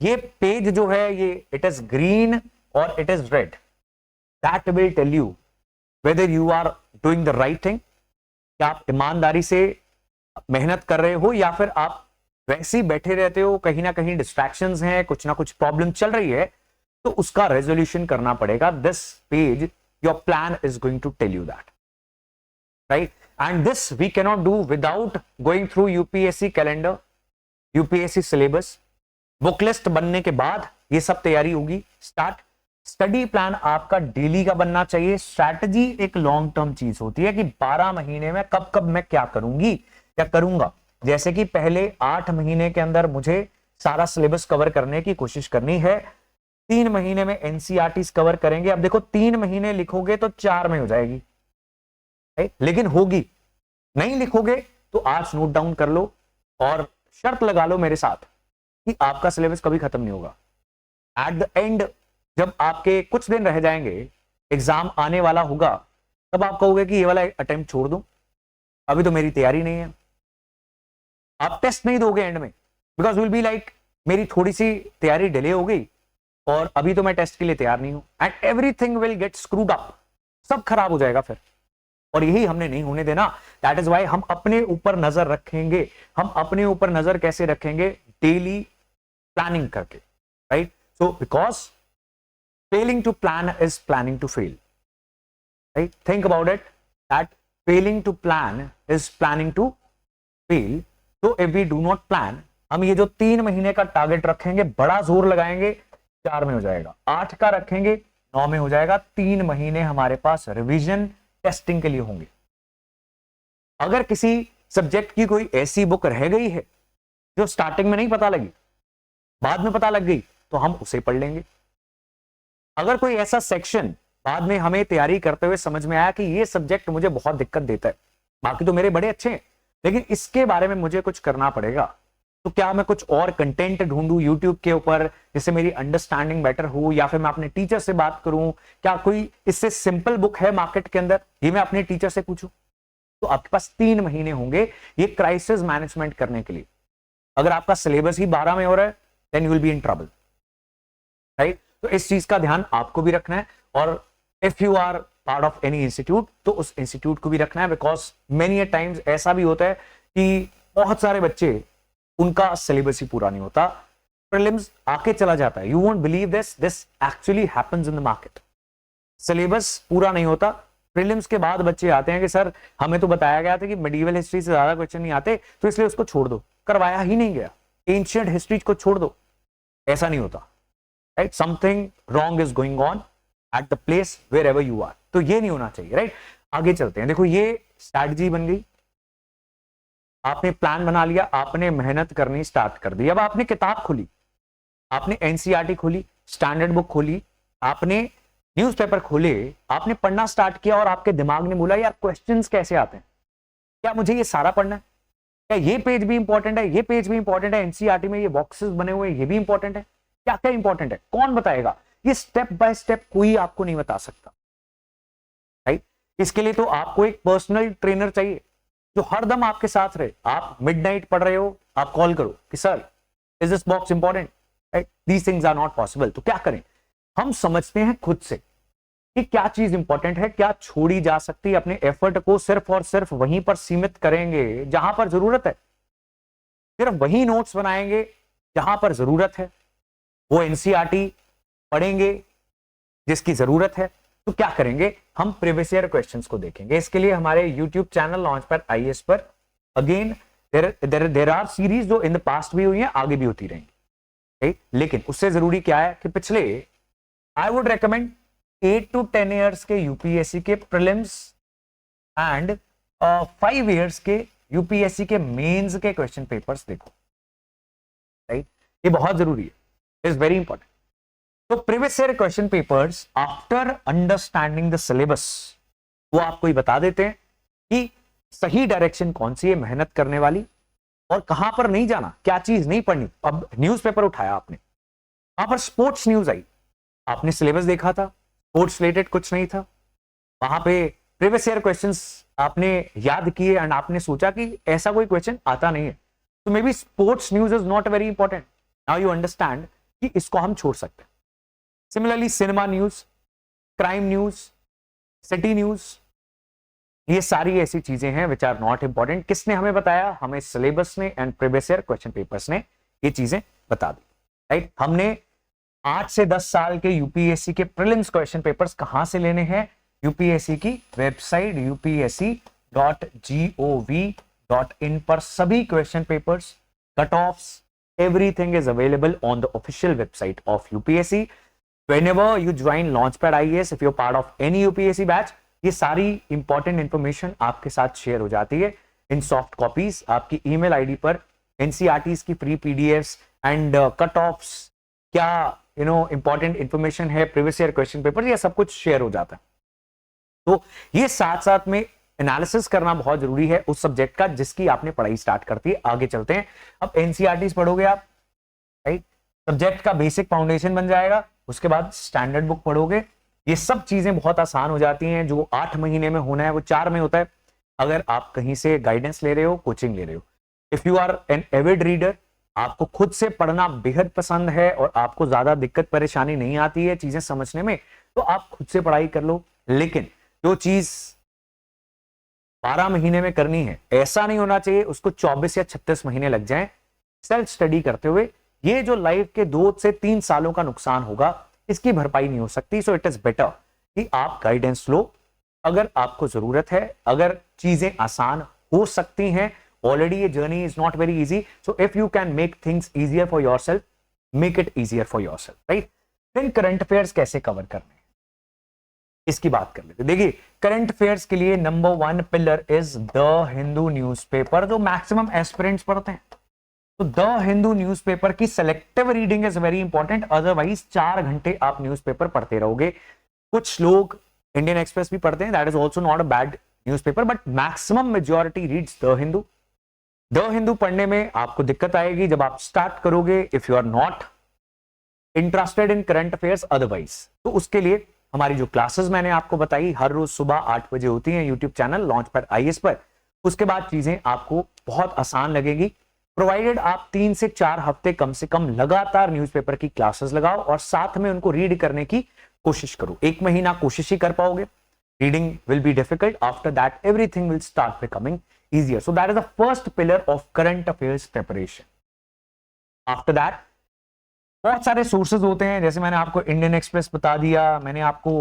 ये पेज जो है ये इट इज ग्रीन और it is red, that will tell you whether you are doing the right thing, क्या आप ईमानदारी से मेहनत कर रहे हो या फिर आप वैसे ही बैठे रहते हो, कहीं ना कहीं डिस्ट्रैक्शंस हैं, कुछ ना कुछ प्रॉब्लम चल रही है, तो उसका रेजोल्यूशन करना पड़ेगा। This page, your plan is going to tell you that, right? And this we cannot do without going through UPSC calendar, UPSC syllabus. Book list बनने के बाद ये सब तैयारी होगी स्टार्ट। स्टडी प्लान आपका डेली का बनना चाहिए। स्ट्रैटेजी एक लॉन्ग टर्म चीज होती है कि 12 महीने में कब कब मैं क्या करूंगी या करूंगा। जैसे कि पहले 8 महीने के अंदर मुझे सारा सिलेबस कवर करने की कोशिश करनी है, 3 महीने में एनसीईआरटी कवर करेंगे। अब देखो 3 महीने लिखोगे तो 4 में हो जाएगी, लेकिन होगी। नहीं लिखोगे तो आज नोट डाउन कर लो और शर्त लगा लो मेरे साथ कि आपका सिलेबस कभी खत्म नहीं होगा। एट द एंड जब आपके कुछ दिन रह जाएंगे, एग्जाम आने वाला होगा, तब आप कहोगे कि ये वाला अटेम्प्ट छोड़ दूं, अभी तो मेरी तैयारी नहीं है। आप टेस्ट नहीं दोगे एंड में, बिकॉज विल बी लाइक मेरी थोड़ी सी तैयारी डिले हो गई और अभी तो मैं टेस्ट के लिए तैयार नहीं हूं, and everything will get screwed up, सब खराब हो जाएगा फिर, और यही हमने नहीं होने देना। दैट इज वाई हम अपने ऊपर नजर रखेंगे। हम अपने ऊपर नजर कैसे रखेंगे? डेली प्लानिंग करके, right? So because failing to plan is planning to fail, right? Think about it, that failing to plan is planning to fail. तो if we do not plan, हम ये जो 3 महीने का टारगेट रखेंगे, बड़ा जोर लगाएंगे, 4 में हो जाएगा, 8 का रखेंगे 9 में हो जाएगा, 3 महीने हमारे पास रिवीजन टेस्टिंग के लिए होंगे। अगर किसी सब्जेक्ट की कोई ऐसी बुक रह गई है जो स्टार्टिंग में नहीं पता लगी, बाद में पता लग गई, तो हम उसे पढ़ लेंगे। अगर कोई ऐसा सेक्शन बाद में हमें तैयारी करते हुए समझ में आया कि ये सब्जेक्ट मुझे बहुत दिक्कत देता है, बाकी तो मेरे बड़े अच्छे हैं, लेकिन इसके बारे में मुझे कुछ करना पड़ेगा, तो क्या मैं कुछ और कंटेंट ढूंढूं यूट्यूब के ऊपर जिससे मेरी अंडरस्टैंडिंग बेटर हो, या फिर मैं अपने टीचर से बात करूं, क्या कोई इससे सिंपल बुक है मार्केट के अंदर, ये मैं अपने टीचर से पूछूं? तो आपके पास 3 महीने होंगे ये क्राइसिस मैनेजमेंट करने के लिए। अगर आपका सिलेबस ही 12 में हो रहा है, then you will be in trouble, right? तो इस चीज का ध्यान आपको भी रखना है, और if you are part of any institute, तो उस इंस्टीट्यूट को भी रखना है, बिकॉज मेनी टाइम्स ऐसा भी होता है कि बहुत सारे बच्चे, उनका सिलेबस ही पूरा नहीं होता, प्रीलिम्स आके चला जाता है। You won't believe this actually happens in the market. Syllabus पूरा नहीं होता, प्रीलिम्स के बाद बच्चे आते हैं कि सर हमें तो बताया गया था कि मेडिवल हिस्ट्री से ज्यादा क्वेश्चन नहीं आते, तो इसलिए उसको छोड़ दो, करवाया ही नहीं गया, एंशिएंट हिस्ट्री को छोड़ दो। ऐसा नहीं होता, right? Something wrong is going on at the place wherever you are, तो ये नहीं होना चाहिए, राइट? आगे चलते हैं। देखो, ये स्ट्रैटेजी बन गई, आपने प्लान बना लिया, आपने मेहनत करनी स्टार्ट कर दी। अब आपने किताब खोली, आपने एनसीईआरटी खोली, स्टैंडर्ड बुक खोली, आपने न्यूज़पेपर खोले, आपने पढ़ना स्टार्ट किया, और आपके दिमाग ने बोला यार क्वेश्चंस कैसे आते हैं, क्या मुझे ये सारा पढ़ना है, क्या ये पेज भी इंपॉर्टेंट है, ये पेज भी इंपॉर्टेंट है, एनसीईआरटी में ये बॉक्सेस बने हुए हैं, ये भी इंपॉर्टेंट है, क्या क्या इंपॉर्टेंट है, कौन बताएगा? ये स्टेप बाय स्टेप कोई आपको नहीं बता सकता, राइट? इसके लिए तो आपको एक पर्सनल ट्रेनर चाहिए जो हरदम आपके साथ रहे। आप मिडनाइट पढ़ रहे हो, आप कॉल करो कि sir is this box important, right? These things are not possible. तो क्या करें? हम समझते हैं खुद से कि क्या चीज इंपॉर्टेंट है, क्या छोड़ी जा सकती है। अपने एफर्ट को सिर्फ और सिर्फ वहीं पर सीमित करेंगे जहां पर जरूरत है, सिर्फ वही नोट्स बनाएंगे जहां पर जरूरत है, वो एनसीईआरटी पढ़ेंगे जिसकी जरूरत है। तो क्या करेंगे? हम प्रीवियस ईयर क्वेश्चंस को देखेंगे। इसके लिए हमारे यूट्यूब चैनल लॉन्चपैड आईएएस पर अगेन देयर आर सीरीज जो इन द पास्ट भी हुई हैं, आगे भी होती रहेंगी, राइट? लेकिन उससे जरूरी क्या है कि पिछले I would recommend 8 to 10 years के यूपीएससी के प्रीलिम्स एंड 5 ईयर्स के यूपीएससी के मेंस के क्वेश्चन पेपर्स देखो, राइट? ये बहुत जरूरी है, इज वेरी इंपॉर्टेंट। तो previous year question papers after understanding the syllabus, वो आपको ही बता देते हैं कि सही डायरेक्शन कौन सी है मेहनत करने वाली, और कहां पर नहीं जाना, क्या चीज नहीं पढ़नी। अब न्यूज़पेपर उठाया आपने, वहां पर स्पोर्ट्स न्यूज आई, आपने सिलेबस देखा था, स्पोर्ट्स रिलेटेड कुछ नहीं था, वहां पे प्रीवियस ईयर क्वेश्चंस आपने याद किए एंड आपने सोचा कि ऐसा कोई क्वेश्चन आता नहीं है, तो may be sports news is not very important. Now you understand कि इसको हम छोड़ सकते हैं। Similarly cinema news, crime news, city news, ये सारी ऐसी चीजें हैं विच आर नॉट इंपॉर्टेंट। किसने हमें बताया? हमें सिलेबस ने and previous year question papers ने ये चीजें बता दी, राइट? हमने 8 से 10 साल के यूपीएससी के प्रीलिम्स क्वेश्चन पेपर्स कहां से लेने हैं? यूपीएससी की वेबसाइट upsc.gov.in पर सभी question papers, cut offs, everything is available on the official website of UPSC. Whenever you join Launchpad IAS, if you're part of any UPSC batch, ये सारी important information आपके साथ शेयर हो जाती है इन सॉफ्ट कॉपीज आपकी ईमेल आईडी पर। NCERTs की free PDFs and cut offs, क्या इंपॉर्टेंट इंफॉर्मेशन है, प्रीवियस ईयर क्वेश्चन पेपर, ये सब कुछ शेयर हो जाता है। तो ये साथ साथ में एनालिसिस करना बहुत जरूरी है उस सब्जेक्ट का जिसकी आपने पढ़ाई स्टार्ट करती है। आगे चलते हैं। अब एनसीईआरटीज पढ़ोगे आप, राइट? सब्जेक्ट का बेसिक फाउंडेशन बन जाएगा, उसके बाद स्टैंडर्ड बुक पढ़ोगे, ये सब चीजें बहुत आसान हो जाती हैं। जो 8 महीने में होना है वो 4 में होता है, अगर आप कहीं से गाइडेंस ले रहे हो, कोचिंग ले रहे हो। If you are an avid reader, आपको खुद से पढ़ना बेहद पसंद है और आपको ज्यादा दिक्कत परेशानी नहीं आती है चीजें समझने में, तो आप खुद से पढ़ाई कर लो। लेकिन जो चीज 12 महीने में करनी है, ऐसा नहीं होना चाहिए उसको 24 या 36 महीने लग जाएं सेल्फ स्टडी करते हुए। ये जो लाइफ के 2 से 3 सालों का नुकसान होगा, इसकी भरपाई नहीं हो सकती। सो इट इज बेटर कि आप गाइडेंस लो अगर आपको जरूरत है, अगर चीजें आसान हो सकती हैं। ऑलरेडी ये journey is not very easy, so if you can make things easier for yourself, make it easier for yourself, right. Then current affairs कैसे कवर करने हैं, इसकी बात कर लेते। देखिए, करंट अफेयर्स के लिए number 1 pillar is the Hindu newspaper, जो मैक्सिमम एस्पिरेंट्स पढ़ते हैं। तो द हिंदू न्यूज़पेपर की selective reading is very important, otherwise 4 घंटे आप न्यूज़पेपर पढ़ते रहोगे। कुछ लोग इंडियन एक्सप्रेस भी पढ़ते हैं, that is also not a bad newspaper, but maximum majority reads the Hindu. The Hindu पढ़ने में आपको दिक्कत आएगी जब आप स्टार्ट करोगे, if you are not interested in current affairs otherwise. तो उसके लिए हमारी जो क्लासेस मैंने आपको बताई हर रोज सुबह 8 बजे होती हैं YouTube channel launch pad IAS पर। उसके बाद चीजें आपको बहुत आसान लगेगी, प्रोवाइडेड आप 3 से 4 हफ्ते कम से कम लगातार न्यूज़पेपर की क्लासेस लगाओ और साथ में उनको रीड करने की कोशिश करो। 1 महीना कोशिश ही कर पाओगे, reading will be difficult, after that everything will start becoming easier. So that is the first pillar of current affairs preparation. After that, बहुत सारे सोर्सेज होते हैं, जैसे मैंने आपको इंडियन एक्सप्रेस बता दिया, मैंने आपको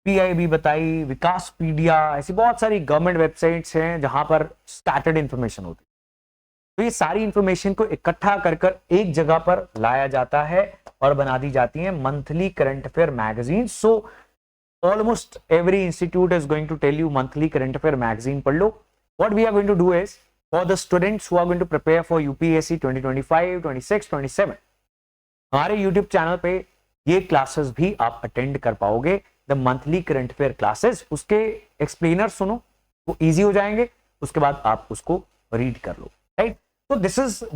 पीआईबी बताई, विकासपीडिया, ऐसी बहुत सारी गवर्नमेंट वेबसाइट्स हैं जहां पर स्कैटर्ड इंफॉर्मेशन होती है। तो ये सारी इंफॉर्मेशन को इकट्ठा कर एक जगह पर लाया जाता है और बना दी जाती है monthly current affair magazine. So almost every institute is going to tell you monthly current affair magazine पढ़ लो। What we are going to do is, for the students who are going to prepare for UPSC 2025, 26, 27, हमारे YouTube channel पे ये classes भी आप attend कर पाओगे, the monthly current affair classes. उसके एक्सप्लेनर सुनो, वो इजी हो जाएंगे, उसके बाद आप उसको रीड कर लो, राइट। तो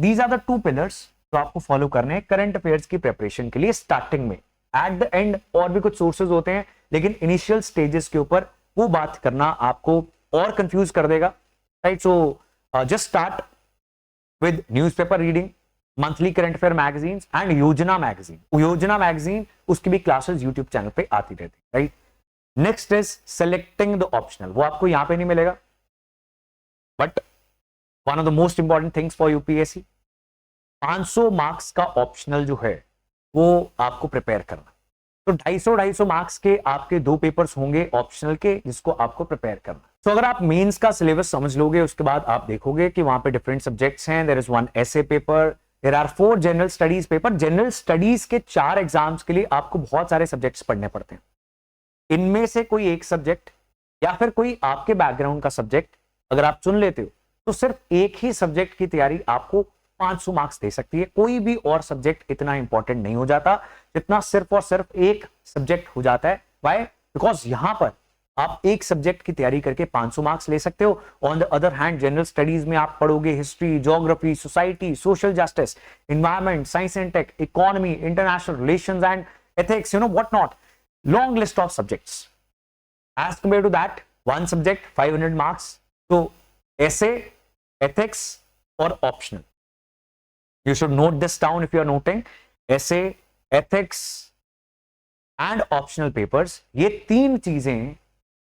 दीज आर द 2 पिलर्स जो आपको फॉलो करने हैं करंट अफेयर्स की प्रिपरेशन के लिए स्टार्टिंग में। एट द एंड और भी कुछ सोर्सेज होते हैं, लेकिन इनिशियल स्टेजेस के ऊपर वो बात करना आपको और कंफ्यूज कर देगा, right? So just start with newspaper reading, monthly current affair magazines and Yojana magazine. Yojana magazine उसकी भी क्लासेस YouTube चैनल पे आती रहती, right? Next is selecting the optional. वो आपको यहाँ पे नहीं मिलेगा, but one of the most important things for UPSC, 500 marks का ऑप्शनल जो है वो आपको प्रिपेयर करना। तो 250 मार्क्स के आपके 2 पेपर्स होंगे ऑप्शनल के, जिसको आपको प्रिपेयर करना। तो अगर आप मेंस का सिलेबस समझ लोगे, उसके बाद आप देखोगे कि वहां पे डिफरेंट सब्जेक्ट्स हैं। There is 1 essay paper, there are 4 general studies paper. General studies के 4 एग्जाम्स के लिए आपको बहुत सारे सब्जेक्ट्स पढ़ने पड़ते हैं। इनमें से कोई एक सब्जेक्ट या फिर कोई आपके बैकग्राउंड का सब्जेक्ट अगर आप चुन लेते हो, तो सिर्फ एक ही सब्जेक्ट की तैयारी आपको 500 मार्क्स दे सकती है। कोई भी और सब्जेक्ट इतना इंपॉर्टेंट नहीं हो जाता जितना सिर्फ और सिर्फ एक सब्जेक्ट हो जाता है। व्हाई? बिकॉज यहां पर आप एक सब्जेक्ट की तैयारी करके 500 मार्क्स ले सकते हो। On the other hand general studies में आप पढ़ोगे history, geography, society, social justice, environment, science and tech, economy, international relations and ethics, you know what not, long list of subjects. As compare to that, 1 subject 500 marks. तो ऐसे, ethics और optional, you should note this down if you are noting, essay, ethics and optional papers, ये 3 चीजें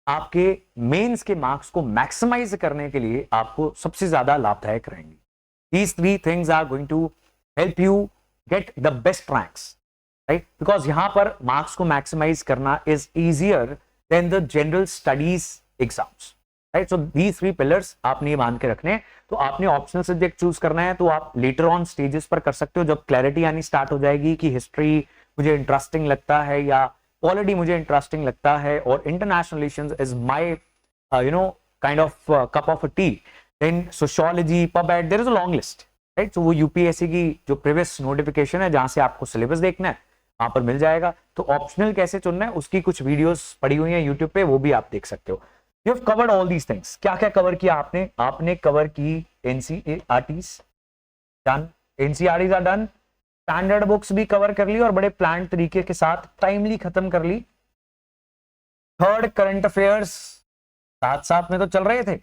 आपके mains के marks को maximise करने के लिए आपको सबसे ज्यादा लाभदायक रहेंगी। These 3 things are going to help you get the best ranks, right? Because यहां पर मार्क्स को मैक्सिमाइज करना is easier than the general studies exams, right? So these 3 pillars आपने मान के रखने हैं। तो आपने ऑप्शनल सब्जेक्ट चूज करना है, तो आप लेटर ऑन स्टेजेस पर कर सकते हो, जब क्लैरिटी आनी स्टार्ट हो जाएगी कि हिस्ट्री मुझे इंटरेस्टिंग लगता है या पॉलिटी मुझे इंटरेस्टिंग लगता है और international relations is my you know kind of cup of tea, then sociology, pub ad, there is a long list, right? तो वो यूपीएससी की जो प्रीवियस नोटिफिकेशन है जहां से आपको सिलेबस देखना है वहां पर मिल जाएगा। तो ऑप्शनल कैसे चुनना है उसकी कुछ वीडियोस पड़ी हुई हैं यूट्यूब पे, वो भी आप देख सकते हो। You have covered all these things. क्या क्या कवर किया आपने? आपने कवर की NCERTs done, NCERTs are done, standard books भी कवर कर ली और बड़े प्लान तरीके के साथ टाइमली खत्म कर ली। थर्ड करंट अफेयर्स साथ साथ में तो चल रहे थे,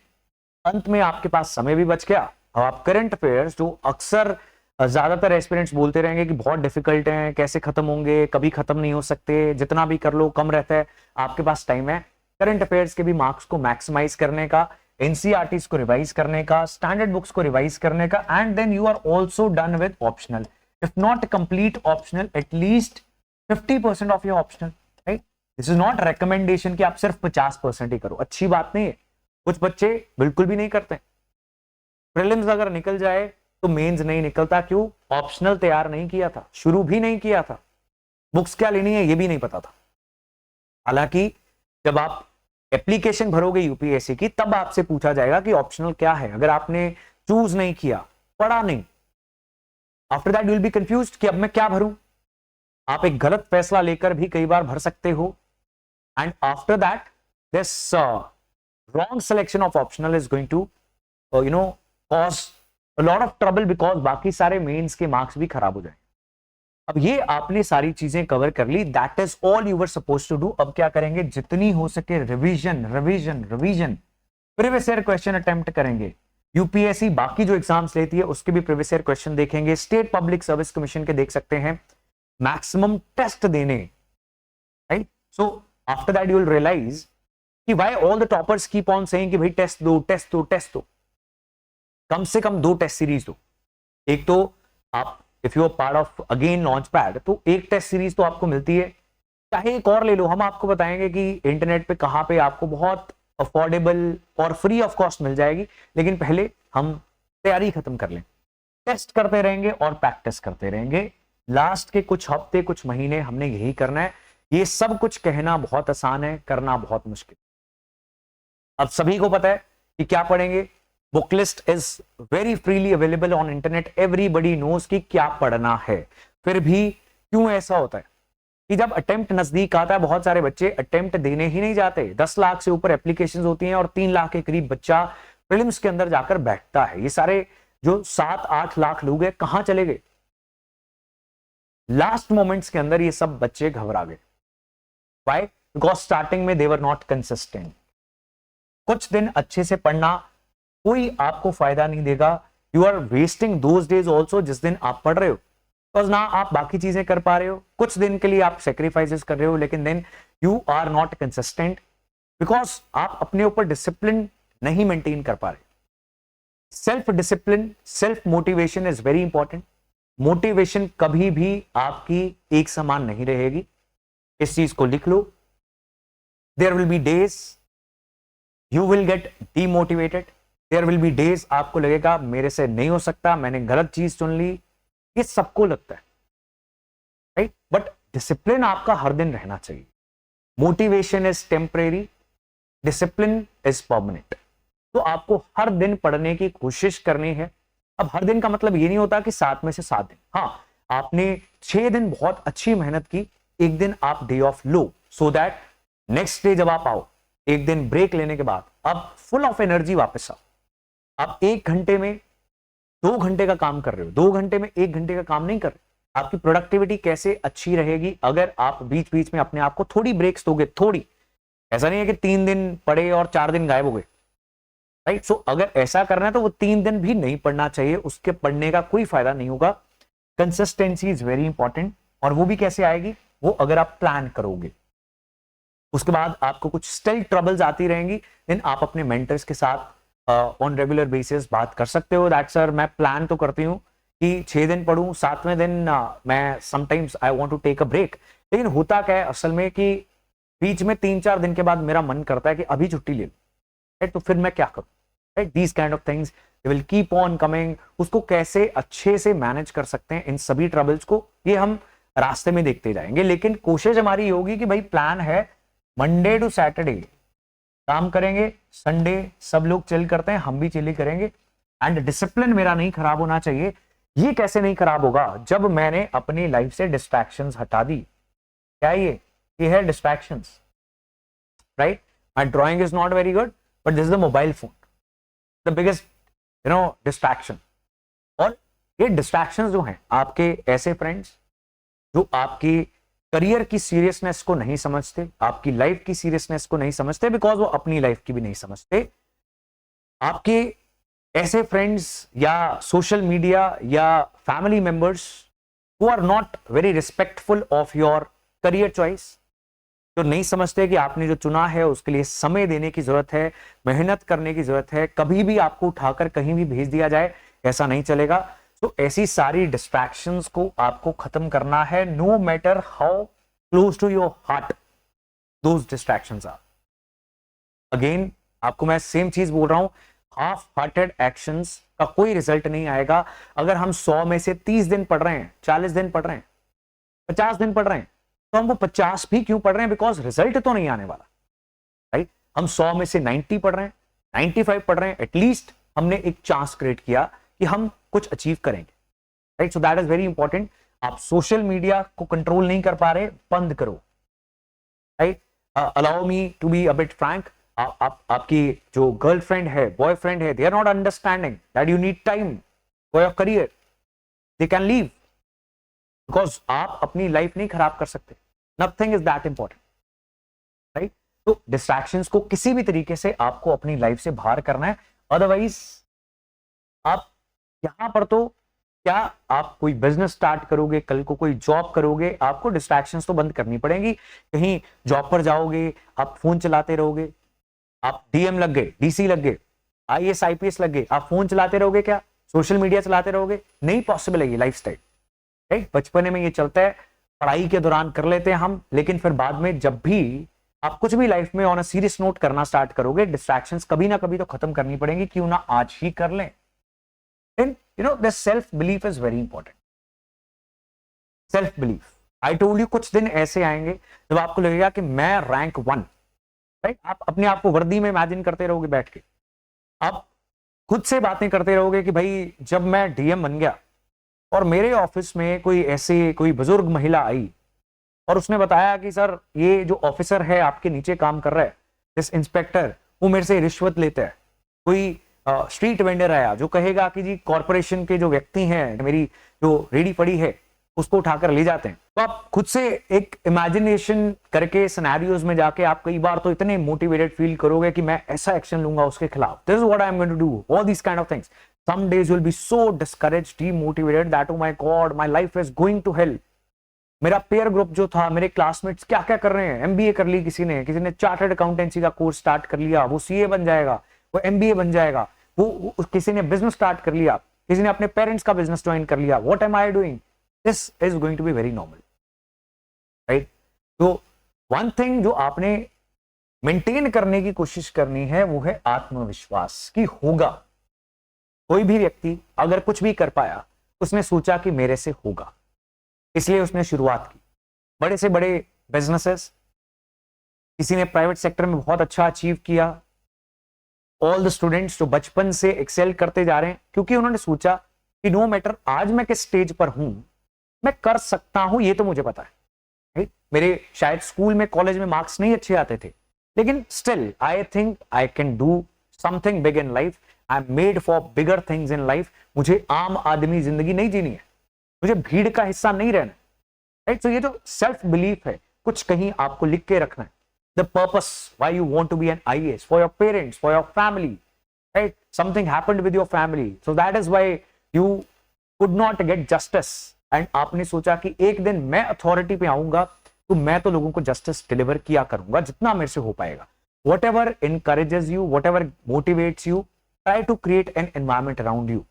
अंत में आपके पास समय भी बच गया। अब आप करंट अफेयर्स जो अक्सर ज्यादातर एस्पिरेंट्स बोलते रहेंगे कि बहुत डिफिकल्ट हैं, कैसे खत्म होंगे, कभी खत्म नहीं हो सकते, जितना भी कर लो कम रहता है। आपके पास टाइम है करंट अफेयर्स के भी मार्क्स को मैक्सिमाइज करने का, एनसीईआरटीज को रिवाइज करने का, स्टैंडर्ड बुक्स को रिवाइज करने का, and then you are also done with optional, if not complete optional at least 50% of your optional, right. This is not recommendation कि आप सिर्फ 50% ही करो, अच्छी बात नहीं है। कुछ बच्चे बिल्कुल भी नहीं करते, प्रीलिम्स अगर निकल जाए तो मेंस नहीं निकलता, क्यों? ऑप्शनल तैयार नहीं किया था, शुरू भी नहीं किया था, बुक्स क्या लेनी है ये भी नहीं पता था। हालांकि जब आप एप्लीकेशन भरोगे यूपीएससी की तब आपसे पूछा जाएगा कि ऑप्शनल क्या है। अगर आपने चूज नहीं किया, पढ़ा नहीं, after that you will B confused कि अब मैं क्या भरूं। आप एक गलत फैसला लेकर भी कई बार भर सकते हो, and after that this wrong selection of optional is going to cause a lot of trouble, because बाकी सारे मेंस के मार्क्स भी खराब हो जाए। अब ये आपने सारी चीजें कवर कर ली, that is all you were suppose to do. अब क्या करेंगे, जितनी हो सके revision revision revision, previous year question attempt करेंगे। यूपीएससी बाकी जो एग्जाम्स लेती है उसके भी प्रीवियस ईयर क्वेश्चन देखेंगे, स्टेट पब्लिक सर्विस कमीशन के देख सकते हैं, मैक्सिमम टेस्ट देने, right. So after that you will realise कि why all the toppers keep on saying कि भाई टेस्ट दो टेस्ट दो टेस्ट दो। कम से कम 2 टेस्ट सीरीज दो। एक तो आप if you are part of again Launchpad तो एक टेस्ट सीरीज तो आपको मिलती है, चाहे एक और ले लो, हम आपको बताएंगे कि इंटरनेट पे कहां पे आपको बहुत अफोर्डेबल और फ्री ऑफ कॉस्ट मिल जाएगी। लेकिन पहले हम तैयारी खत्म कर लें, टेस्ट करते रहेंगे और प्रैक्टिस करते रहेंगे। लास्ट के कुछ हफ्ते कुछ महीने हमने यही करना है। ये सब कुछ कहना बहुत आसान है, करना बहुत मुश्किल। अब सभी को पता है कि क्या पढ़ेंगे, book list is very freely available on internet, everybody knows कि क्या पढ़ना है। फिर भी क्यों ऐसा होता है कि जब अटेम्प्ट नजदीक आता है बहुत सारे बच्चे अटेम्प्ट देने ही नहीं जाते। 10 लाख से ऊपर एप्लीकेशंस होती हैं और 3 लाख के करीब बच्चा प्रीलिम्स के अंदर जाकर बैठता है। ये सारे जो 7-8 लाख लोग हैं कहां चले गए? लास्ट मोमेंट्स के अंदर ये सब बच्चे घबरा गए। व्हाई? बिकॉज स्टार्टिंग में दे वर नॉट कंसिस्टेंट। कुछ दिन अच्छे से पढ़ना कोई आपको फायदा नहीं देगा, you are wasting those days also जिस दिन आप पढ़ रहे हो, बिकॉज ना आप बाकी चीजें कर पा रहे हो, कुछ दिन के लिए आप सेक्रीफाइसेस कर रहे हो, लेकिन then you are not consistent because आप अपने ऊपर डिसिप्लिन नहीं मेंटेन कर पा रहे। Self discipline, self motivation is very important. Motivation कभी भी आपकी एक समान नहीं रहेगी, इस चीज को लिख लो। There will be days you will get demotivated, there will be days आपको लगेगा मेरे से नहीं हो सकता, मैंने गलत चीज चुन ली, ये सबको लगता है, राइट। बट डिसिप्लिन आपका हर दिन रहना चाहिए। Motivation is temporary, discipline is permanent. तो आपको हर दिन पढ़ने की कोशिश करनी है। अब हर दिन का मतलब ये नहीं होता कि 7 में से 7 दिन, हाँ आपने 6 दिन बहुत अच्छी मेहनत की, एक दिन आप day of low, so that next day जब आप आओ, एक दिन ब्रेक लेने के बाद आप फुल ऑफ एनर्जी वापस आओ। आप 1 घंटे में 2 घंटे का काम कर रहे हो, 2 घंटे में 1 घंटे का काम नहीं कर रहे। आपकी प्रोडक्टिविटी कैसे अच्छी रहेगी अगर आप बीच बीच में अपने आप को थोड़ी ब्रेक्स दोगे, थोड़ी। ऐसा नहीं है कि 3 दिन पढ़े और 4 दिन गायब हो गए, राइट। सो अगर ऐसा करना है तो वो 3 दिन भी नहीं पढ़ना चाहिए, उसके पढ़ने का कोई फायदा नहीं होगा। कंसिस्टेंसी इज वेरी इंपॉर्टेंट, और वो भी कैसे आएगी, वो अगर आप प्लान करोगे। उसके बाद आपको कुछ स्टिल ट्रबल्स आती रहेंगी, देन आप अपने मेंटर्स के साथ ऑन रेगुलर बेसिस बात कर सकते हो दैट सर मैं प्लान तो करती हूँ कि 6 दिन पढ़ूं, 7वें दिन मैं sometimes I want to take a break, लेकिन होता क्या है असल में कि बीच में 3-4 दिन के बाद मेरा मन करता है कि अभी छुट्टी ले लूं, राइट। तो फिर मैं क्या करूं, right. These kind of things they will keep on coming. उसको कैसे अच्छे से मैनेज कर सकते हैं इन सभी ट्रबल्स को, ये हम रास्ते में देखते जाएंगे। लेकिन कोशिश हमारी होगी कि भाई प्लान है मंडे टू सैटरडे काम करेंगे, संडे सब लोग चिल करते हैं, हम भी चिल ही करेंगे। एंड डिसिप्लिन मेरा नहीं खराब होना चाहिए। ये कैसे नहीं खराब होगा, जब मैंने अपनी लाइफ से डिस्ट्रैक्शंस हटा दी। क्या ये है distractions, right. My drawing is not very good but this is the mobile phone, the biggest distraction. और ये डिस्ट्रैक्शंस जो हैं आपके ऐसे फ्रेंड्स जो आपकी करियर की सीरियसनेस को नहीं समझते, आपकी लाइफ की सीरियसनेस को नहीं समझते, बिकॉज वो अपनी लाइफ की भी नहीं समझते, आपके ऐसे फ्रेंड्स या सोशल मीडिया या family members who are not very respectful of your career choice, जो नहीं समझते कि आपने जो चुना है उसके लिए समय देने की जरूरत है, मेहनत करने की जरूरत है, कभी भी आपको उठाकर कहीं भी भेज दिया जाए ऐसा नहीं चलेगा। तो ऐसी सारी डिस्ट्रैक्शंस को आपको खत्म करना है, no matter how close to your heart those distractions are. Again आपको मैं सेम चीज बोल रहा हूं, हाफ हार्टेड एक्शंस का कोई रिजल्ट नहीं आएगा। अगर हम 100 में से 30 दिन पढ़ रहे हैं, 40 दिन पढ़ रहे हैं, 50 दिन पढ़ रहे हैं, तो हम वो 50 भी क्यों पढ़ रहे हैं? बिकॉज रिजल्ट तो नहीं आने वाला, राइट? हम 100 में से 90 पढ़ रहे हैं, 95 पढ़ रहे हैं, एटलीस्ट हमने एक चांस क्रिएट किया कि हम कुछ अचीव करेंगे, right? So that is very important. आप सोशल मीडिया को कंट्रोल नहीं कर पा रहे, बंद करो, right? Allow me to be a bit frank, आपकी जो गर्लफ्रेंड है, बॉयफ्रेंड है, they are not understanding that you need time for your career, they can leave, because आप अपनी लाइफ नहीं खराब कर सकते। Nothing is that important, right? तो डिस्ट्रैक्शंस को किसी भी तरीके से आपको अपनी लाइफ से बाहर करना है, अदरवाइज आप यहां पर तो क्या, आप कोई बिजनेस स्टार्ट करोगे, कल को कोई जॉब करोगे, आपको डिस्ट्रैक्शंस तो बंद करनी पड़ेगी। कहीं जॉब पर जाओगे, आप फोन चलाते रहोगे, आप डीएम लग गए, डीसी लग गए, आईएएस आईपीएस लग गए, आप फोन चलाते रहोगे क्या? सोशल मीडिया चलाते रहोगे? नहीं पॉसिबल है ये लाइफस्टाइल, राइट? बचपने में ये चलता है, पढ़ाई के दौरान कर लेते हैं हम, लेकिन फिर बाद में जब भी आप कुछ भी लाइफ में ऑन अ सीरियस नोट करना स्टार्ट करोगे, डिस्ट्रैक्शंस कभी ना कभी तो खत्म करनी पड़ेंगी, क्यों ना आज ही कर लें। Then, this self-belief is very important. Self-belief. I told you कुछ दिन ऐसे आएंगे जब आपको लगेगा कि मैं रैंक 1, राइट? आप अपने आप को वर्दी में इमेजिन करते रहोगे बैठ के, आप खुद से बातें करते रहोगे कि भाई जब मैं डीएम बन गया और मेरे ऑफिस में कोई बुजुर्ग महिला आई और उसने बताया कि सर ये जो ऑफिसर है आपके नीचे काम कर रहा है, दिस इंस्पेक्टर, वो मेरे से रिश्वत लेता है। कोई स्ट्रीट वेंडर आया जो कहेगा कि जी कॉर्पोरेशन के जो व्यक्ति हैं, मेरी जो रेडी पड़ी है उसको उठाकर ले जाते हैं। तो आप खुद से एक इमेजिनेशन करके सिनेरियोज में जाके आप कई बार तो इतने मोटिवेटेड फील करोगे कि मैं ऐसा एक्शन लूंगा उसके खिलाफ, this is what I am going to do, all this kind of things. Some days you will be so discouraged, demotivated that oh my god, my life is going to hell. मेरा pair group जो था, मेरे classmates क्या क्या कर रहे हैं, MBA कर ली किसी ने चार्टर्ड अकाउंटेंसी का कोर्स स्टार्ट कर लिया, वो सीए बन जाएगा, वो एमबीए बन जाएगा, वो किसी ने बिजनेस स्टार्ट कर लिया, किसी ने अपने पेरेंट्स का बिजनेस ज्वाइन कर लिया। What am I doing? This is going to be very normal, right? तो वन थिंग जो आपने मेंटेन करने की कोशिश करनी है वो है आत्मविश्वास कि होगा। कोई भी व्यक्ति अगर कुछ भी कर पाया, उसने सोचा कि मेरे से होगा, इसलिए उसने शुरुआत की। बड़े से बड़े बिजनेसेस, किसी ने प्राइवेट सेक्टर में बहुत अच्छा अचीव किया। ऑल द स्टूडेंट्स जो बचपन से एक्सेल करते जा रहे हैं क्योंकि उन्होंने सोचा कि नो मैटर आज मैं किस स्टेज पर हूं, मैं कर सकता हूं, ये तो मुझे पता है, राइट? मेरे शायद स्कूल में, कॉलेज में मार्क्स नहीं अच्छे आते थे, लेकिन still I think I can do something big in life, I am made for bigger things in life. मुझे आम आदमी जिंदगी नहीं जीनी है, मुझे भीड़ का हिस्सा नहीं रहना, राइट? तो ये जो सेल्फ बिलीफ है, कुछ कहीं आपको लिख के रखना है। The purpose why you want to be an IAS, for your parents, for your family, right? Something happened with your family, so that is why you could not get justice, and आपने सोचा कि एक दिन मैं authority पे आऊंगा तो मैं तो लोगों को जस्टिस डिलीवर किया करूंगा जितना मेरे से हो पाएगा। Whatever encourages you, whatever motivates you, try to create an environment around you.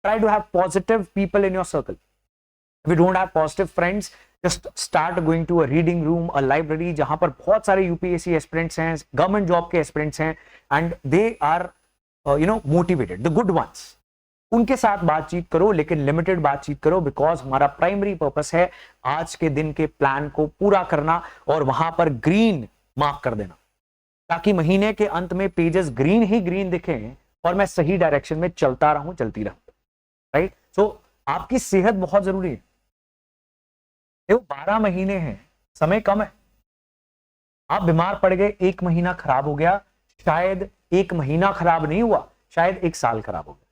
Try to have positive people in your circle. If you don't have positive friends, just start going to a reading room, a library, जहां पर बहुत सारे UPSC aspirants हैं, government job के aspirants हैं, and they are motivated, the good ones. उनके साथ बातचीत करो, लेकिन लिमिटेड बातचीत करो, बिकॉज हमारा प्राइमरी पर्पस है आज के दिन के प्लान को पूरा करना और वहां पर ग्रीन मार्क कर देना, ताकि महीने के अंत में पेजेस ग्रीन ही ग्रीन दिखें और मैं सही डायरेक्शन में चलता रहूं, चलती रहूं, राइट? सो आपकी सेहत बहुत जरूरी है। देखो 12 महीने हैं, समय कम है। आप बीमार पड़ गए, 1 महीना खराब हो गया, शायद 1 महीना खराब नहीं हुआ, शायद 1 साल खराब हो गया,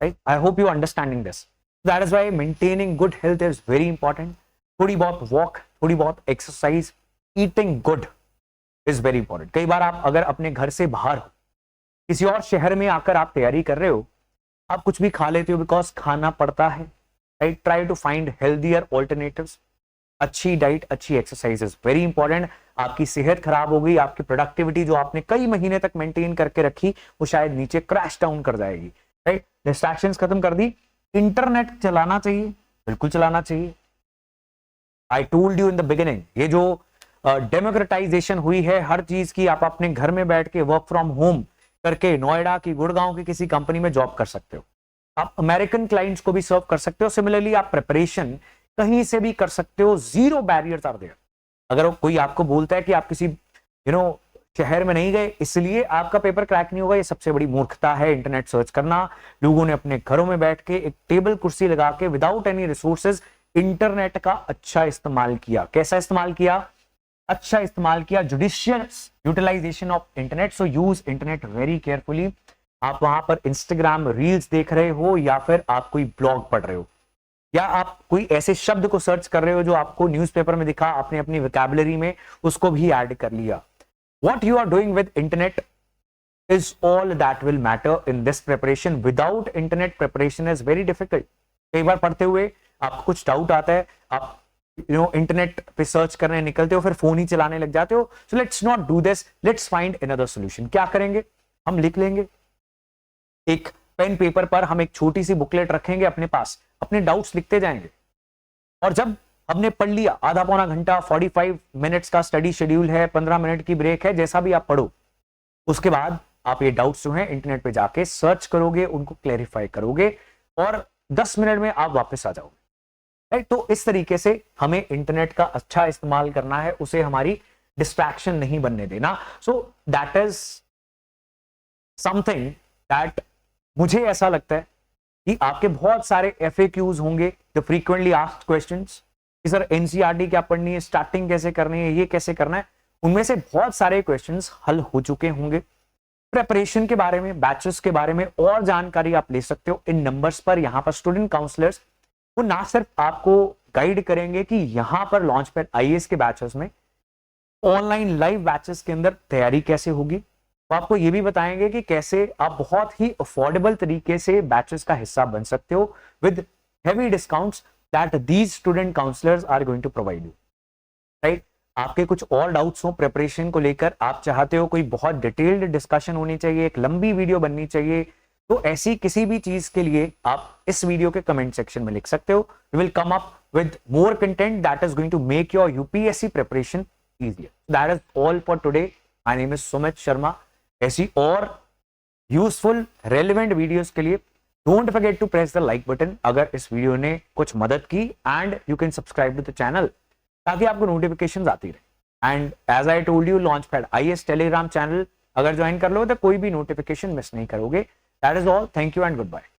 right? I hope you understanding this. That is why maintaining good health is very important. थोड़ी बहुत वॉक, थोड़ी बहुत exercise, eating good is very important. कई बार आप अगर अपने घर से बाहर हो, किसी और शहर में आकर आप तैयारी कर रहे हो, आप कुछ भी खा लेते हो बिकॉज खाना पड़ता है, right? Try to find healthier alternatives. अच्छी डाइट, अच्छी एक्सरसाइज इज वेरी इंपॉर्टेंट। आपकी सेहत खराब हो गई, आपकी प्रोडक्टिविटी जो आपने कई महीने तक मेंटेन करके रखी वो शायद नीचे क्रैश डाउन कर जाएगी, राइट? डिस्ट्रैक्शंस खत्म कर दी। इंटरनेट चलाना चाहिए, बिल्कुल चलाना चाहिए। आई told you in the beginning, ये जो डेमोक्रेटाइजेशन हुई है हर चीज की, आप अपने घर में बैठ के वर्क फ्रॉम होम करके नोएडा की, गुड़गांव की किसी कंपनी में जॉब कर सकते हो। आप अमेरिकन क्लाइंट्स को भी सर्व कर सकते हो। सिमिलरली आप प्रिपरेशन कहीं से भी कर सकते हो, जीरो बैरियर्स आर देयर। अगर कोई आपको बोलता है कि आप किसी शहर में नहीं गए इसलिए आपका पेपर क्रैक नहीं होगा, ये सबसे बड़ी मूर्खता है। इंटरनेट सर्च करना, लोगों ने अपने घरों में बैठ के एक टेबल कुर्सी लगा के विदाउट एनी रिसोर्सेज इंटरनेट का अच्छा इस्तेमाल किया। कैसा इस्तेमाल किया? अच्छा इस्तेमाल किया, judicious utilization of internet. So use internet very carefully. आप वहां पर इंस्टाग्राम रील्स देख रहे हो या फिर आप कोई ब्लॉग पढ़ रहे हो या आप कोई ऐसे शब्द को सर्च कर रहे हो जो आपको न्यूज़पेपर में दिखा, आपने अपनी वोकैबुलरी में उसको भी ऐड कर लिया। What you are doing with internet is all that will matter in this preparation. Without internet, preparation is very difficult. कई बार पढ़ते हुए आपको कुछ डाउट आता है, आप इंटरनेट पे सर्च करने निकलते हो, फिर फोन ही चलाने लग जाते हो। So let's not do this, let's find another solution. क्या करेंगे? हम लिख लेंगे, एक पेन पेपर पर हम एक छोटी सी बुकलेट रखेंगे अपने पास, अपने डाउट्स लिखते जाएंगे। और जब हमने पढ़ लिया, आधा पौना घंटा 45 मिनट्स का स्टडी शेड्यूल है, 15 मिनट की ब्रेक है, जैसा भी आप पढ़ो, उसके बाद आप ये डाउट्स जो हैं इंटरनेट पे जाके सर्च करोगे, उनको क्लैरिफाई करोगे और 10 मिनट में आप वापस आ जाओगे, राइट? तो इस तरीके से हमें इंटरनेट का अच्छा इस्तेमाल करना है, उसे हमारी डिस्ट्रैक्शन नहीं बनने देना। सो दैट इज समथिंग दैट मुझे ऐसा लगता है कि आपके बहुत सारे FAQs होंगे, जो फ्रीक्वेंटली आस्क्ड क्वेश्चंस, कि सर एनसीईआरटी क्या पढ़नी है, स्टार्टिंग कैसे करनी है, ये कैसे करना है, उनमें से बहुत सारे क्वेश्चंस हल हो चुके होंगे। प्रिपरेशन के बारे में, बैचेस के बारे में और जानकारी आप ले सकते हो इन नंबर्स पर। यहाँ पर स्टूडेंट काउंसलर्स वो ना सिर्फ आपको गाइड करेंगे कि यहाँ पर लॉन्च पैड IAS के बैचेस में ऑनलाइन लाइव बैचेस के अंदर तैयारी कैसे होगी, तो आपको ये भी बताएंगे कि कैसे आप बहुत ही अफोर्डेबल तरीके से बैचेस का हिस्सा बन सकते हो with heavy discounts that these student counsellors are going to provide you, right? आपके कुछ और डाउट्स हो प्रिपरेशन को लेकर, आप चाहते हो कोई बहुत डिटेल्ड डिस्कशन होनी चाहिए, एक लंबी वीडियो बननी चाहिए, तो ऐसी किसी भी चीज के लिए आप इस वीडियो के कमेंट सेक्शन में लिख सकते हो। We will come up with more content that is going to make your UPSC preparation easier. That is all for today. My name is Sumit Sharma. ऐसी और यूजफुल रेलेवेंट वीडियोस के लिए don't forget to press the like button अगर इस video ने कुछ मदद की, and you can subscribe to the channel ताकि आपको नोटिफिकेशंस आती रहे। And as I told you, Launch Pad IAS Telegram channel अगर ज्वाइन कर लो तो कोई भी नोटिफिकेशन मिस नहीं करोगे। That is all, thank you and good bye.